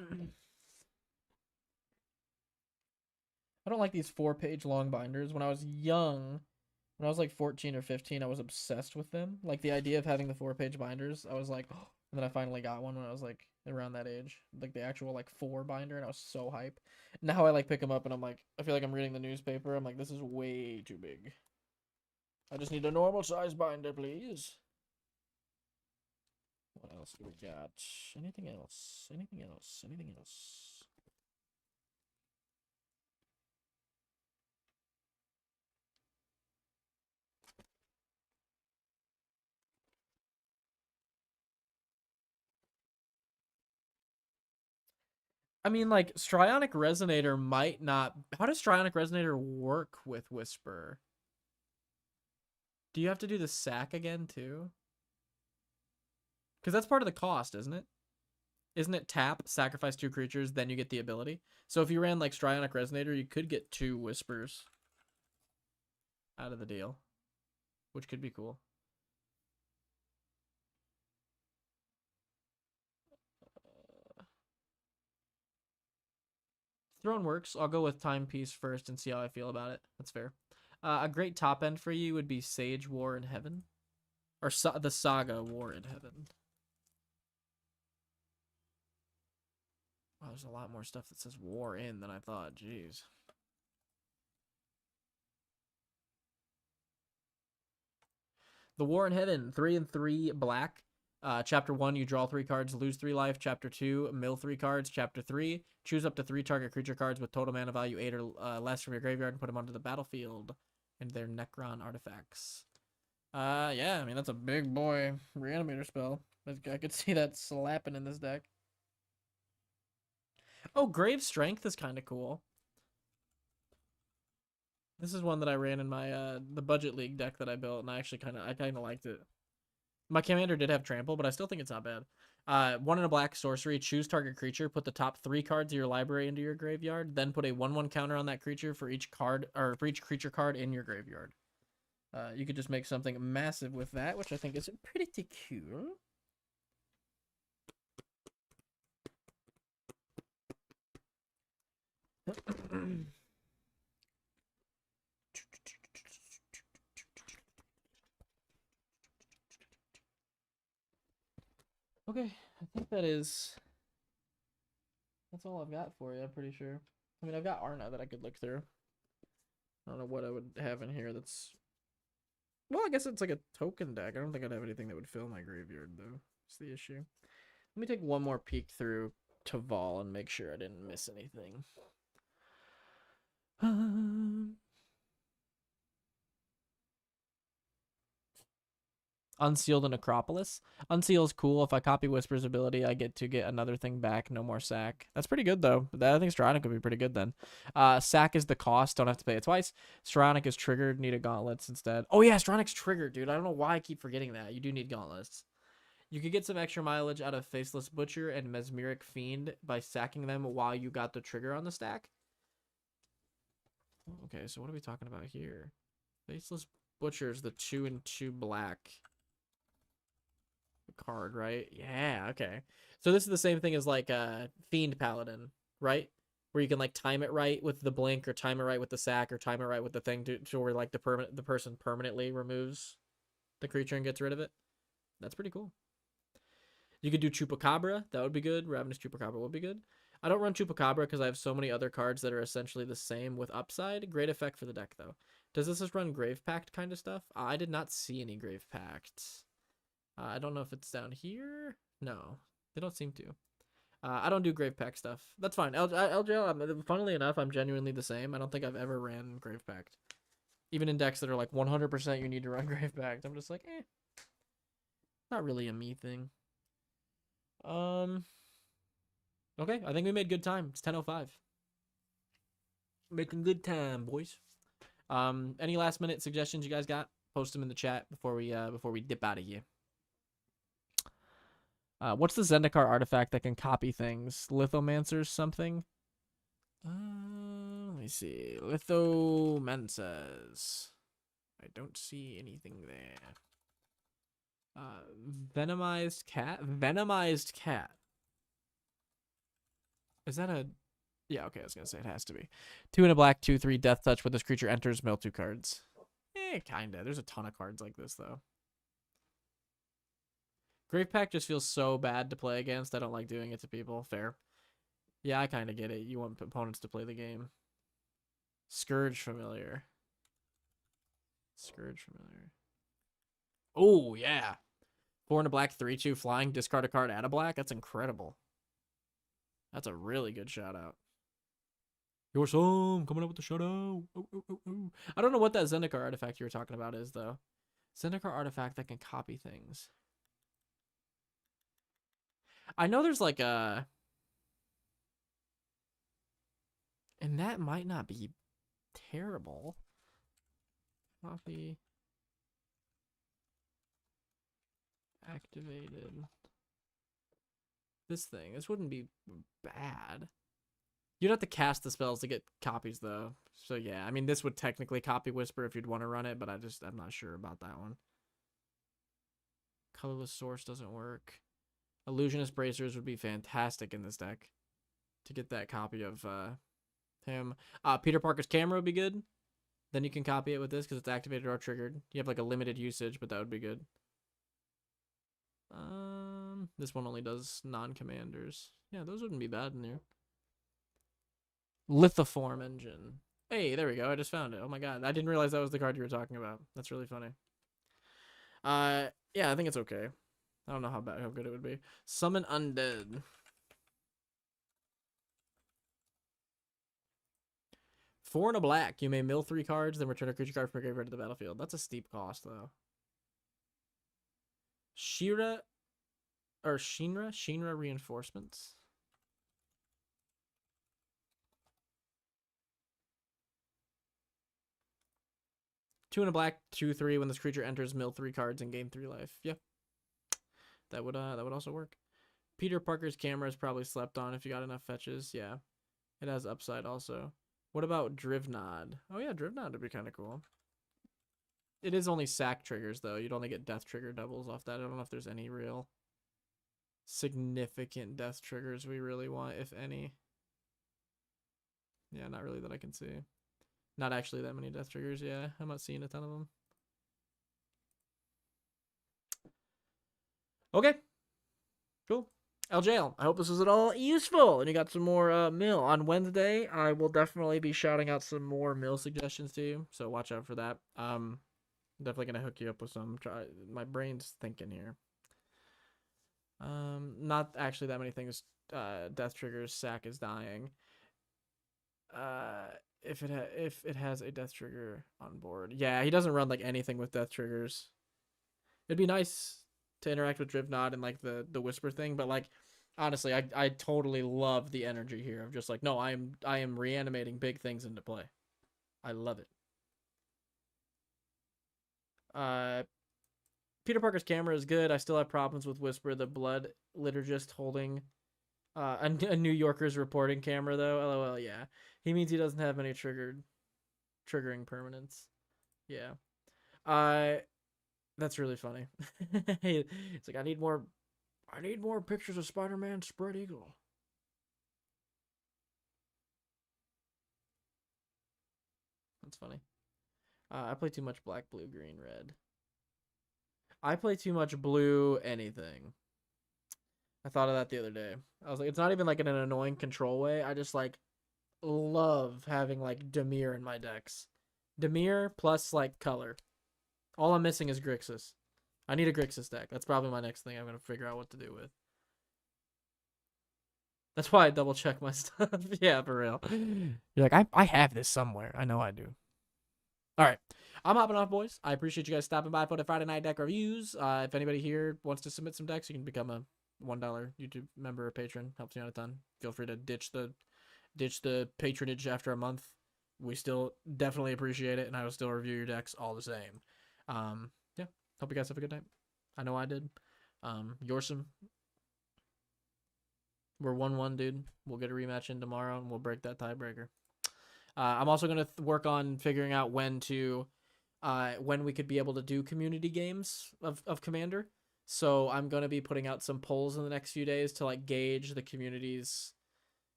don't like these 4-page long binders. When I was young, when I was like 14 or 15, I was obsessed with them. Like the idea of having the 4-page binders, I was like, oh. And then I finally got one when I was like around that age, like the actual like 4 binder, and I was so hype. Now I like pick them up and I'm like, I feel like I'm reading the newspaper. I'm like, this is way too big. I just need a normal size binder, please. What else do we got? Anything else? Anything else? Anything else? I mean, like, Strionic Resonator might not... How does Strionic Resonator work with Whisper? Do you have to do the sack again, too? Because that's part of the cost, isn't it? Isn't it tap, sacrifice 2 creatures, then you get the ability? So if you ran, like, Strionic Resonator, you could get 2 Whispers out of the deal, which could be cool. Throne works. I'll go with Timepiece first and see how I feel about it. That's fair. A great top end for you would be Sage War in Heaven. Or the Saga War in Heaven. Wow, there's a lot more stuff that says War in than I thought. Jeez. The War in Heaven, 3 and 3 black. Chapter 1, you draw 3 cards, lose 3 life. Chapter 2, mill 3 cards. Chapter 3, choose up to 3 target creature cards with total mana value 8 or less from your graveyard and put them onto the battlefield. And they're Necron artifacts. Yeah, I mean, that's a big boy reanimator spell. I could see that slapping in this deck. Oh, Grave Strength is kind of cool. This is one that I ran in my the budget league deck that I built, and I kind of liked it. My commander did have trample, but I still think it's not bad. 1 in a black sorcery, choose target creature, put the top 3 cards of your library into your graveyard, then put a 1/1 counter on that creature for each card or for each creature card in your graveyard. You could just make something massive with that, which I think is pretty cool. Okay, I think that's all I've got for you, I'm pretty sure. I mean, I've got Arna that I could look through. I don't know what I would have in here that's... Well, I guess it's like a token deck. I don't think I'd have anything that would fill my graveyard, though. That's the issue. Let me take one more peek through Taval and make sure I didn't miss anything. Unseal the Necropolis. Unseal is cool. If I copy Whisper's ability, I get to get another thing back. No more sack. That's pretty good, though. I think Stronic would be pretty good then. Sack is the cost. Don't have to pay it twice. Stronic is triggered. Need a gauntlets instead. Oh, yeah. Stronic's triggered, dude. I don't know why I keep forgetting that. You do need gauntlets. You could get some extra mileage out of Faceless Butcher and Mesmeric Fiend by sacking them while you got the trigger on the stack. Okay, so what are we talking about here? Faceless Butcher is the 2/2 black card, right? Yeah, okay. So this is the same thing as like Fiend Paladin, right? Where you can like time it right with the blink, or time it right with the sack, or time it right with the thing to where like the person permanently removes the creature and gets rid of it. That's pretty cool. You could do Chupacabra. That would be good. Ravenous Chupacabra would be good. I don't run Chupacabra because I have so many other cards that are essentially the same with upside. Great effect for the deck, though. Does this just run Grave Pact kind of stuff? I did not see any Grave Pact. I don't know if it's down here. No, they don't seem to. I don't do Grave Pact stuff. That's fine. LJL, funnily enough, I'm genuinely the same. I don't think I've ever ran Grave Pact. Even in decks that are like 100% you need to run Grave Pact. I'm just like, not really a me thing. Okay, I think we made good time. It's 10:05. Making good time, boys. Any last minute suggestions you guys got? Post them in the chat before we dip out of here. What's the Zendikar artifact that can copy things? Lithomancer's something? Let me see. Lithomancers. I don't see anything there. Venomized cat? Venomized cat. Is that a... Yeah, okay, I was going to say it has to be. 2 and a black, 2/3, death touch. When this creature enters, mill 2 cards. Kinda. There's a ton of cards like this, though. Grave Pact just feels so bad to play against. I don't like doing it to people. Fair. Yeah, I kind of get it. You want opponents to play the game. Scourge Familiar. Scourge Familiar. Oh, yeah. 4 and a black, 3/2 flying. Discard a card, add a black. That's incredible. That's a really good shout out. Your song coming up with the shout out. I don't know what that Zendikar artifact you were talking about is, though. Zendikar artifact that can copy things. I know there's like a... And that might not be terrible. Copy. Activated. This thing. This wouldn't be bad. You'd have to cast the spells to get copies, though. So, yeah. I mean, this would technically copy Whisper if you'd want to run it, but I'm not sure about that one. Colorless Source doesn't work. Illusionist Bracers would be fantastic in this deck to get that copy of him. Peter Parker's Camera would be good. Then you can copy it with this because it's activated or triggered. You have like a limited usage, but that would be good. This one only does non-commanders. Yeah, those wouldn't be bad in there. Lithoform Engine. Hey, there we go. I just found it. Oh my god. I didn't realize that was the card you were talking about. That's really funny. Yeah, I think it's okay. I don't know how good it would be. Summon Undead. 4 and a black. You may mill 3 cards, then return a creature card from your graveyard to the battlefield. That's a steep cost, though. Shinra Reinforcements. Two and a black, 2/3. When this creature enters, mill 3 cards and gain 3 life. Yeah, that would also work. Peter Parker's Camera is probably slept on if you got enough fetches. Yeah, it has upside also. What about Drivnod? Oh yeah, Drivnod would be kind of cool. It is only sack triggers though. You'd only get death trigger doubles off that. I don't know if there's any real significant death triggers we really want, if any. Yeah, not really that I can see. Not actually that many death triggers, yeah. I'm not seeing a ton of them. Okay. Cool. LJL, I hope this was at all useful and you got some more mill. On Wednesday, I will definitely be shouting out some more mill suggestions to you, so watch out for that. I'm definitely going to hook you up with some. My brain's thinking here. Not actually that many things. Death triggers, sack is dying. If it has a death trigger on board. Yeah, he doesn't run like anything with death triggers. It'd be nice to interact with Drivnod and like the whisper thing, but like honestly, I totally love the energy here of just like, no, I am reanimating big things into play. I love it. Peter Parker's camera is good. I still have problems with Whisper, the blood liturgist holding a New Yorker's reporting camera though. LOL, yeah. He means he doesn't have any triggering permanence. Yeah. That's really funny. It's like I need more pictures of Spider-Man spread eagle. That's funny. I play too much black, blue, green, red. I play too much blue anything. I thought of that the other day. I was like, it's not even like in an annoying control way. I just like love having like Demir in my decks. Demir plus like color. All I'm missing is Grixis. I need a Grixis deck. That's probably my next thing I'm going to figure out what to do with. That's why I double check my stuff. Yeah, for real. You're like, I have this somewhere. I know I do. All right. I'm hopping off, boys. I appreciate you guys stopping by for the Friday Night Deck Reviews. If anybody here wants to submit some decks, you can become a $1 YouTube member or patron. Helps me out a ton. Feel free to ditch the patronage after a month. We still definitely appreciate it, and I will still review your decks all the same. Yeah. Hope you guys have a good night. I know I did. Yorsum. We're 1-1, dude. We'll get a rematch in tomorrow, and we'll break that tiebreaker. I'm also going to work on figuring out when we could be able to do community games of Commander. So I'm going to be putting out some polls in the next few days to like gauge the community's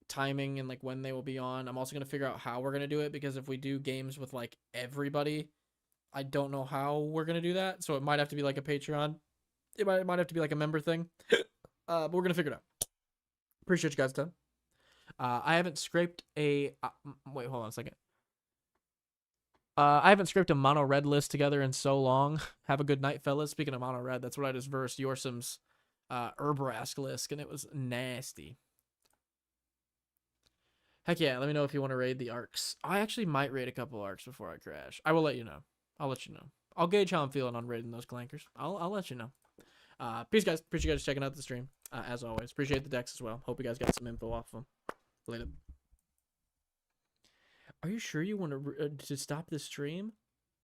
timing and like when they will be on. I'm also going to figure out how we're going to do it, because if we do games with like everybody, I don't know how we're going to do that. So it might have to be like a Patreon. It might have to be like a member thing. But we're going to figure it out. Appreciate you guys' time. I haven't scraped a... wait, hold on a second. I haven't scraped a mono red list together in so long. Have a good night, fellas. Speaking of mono red, that's what I just versed Yorsum's Herbrask list, and it was nasty. Heck yeah, let me know if you want to raid the arcs. I actually might raid a couple arcs before I crash. I will let you know. I'll let you know. I'll gauge how I'm feeling on raiding those clankers. I'll let you know. Peace, guys. Appreciate you guys checking out the stream. As always, appreciate the decks as well. Hope you guys got some info off of them. Later. Are you sure you want to stop the stream?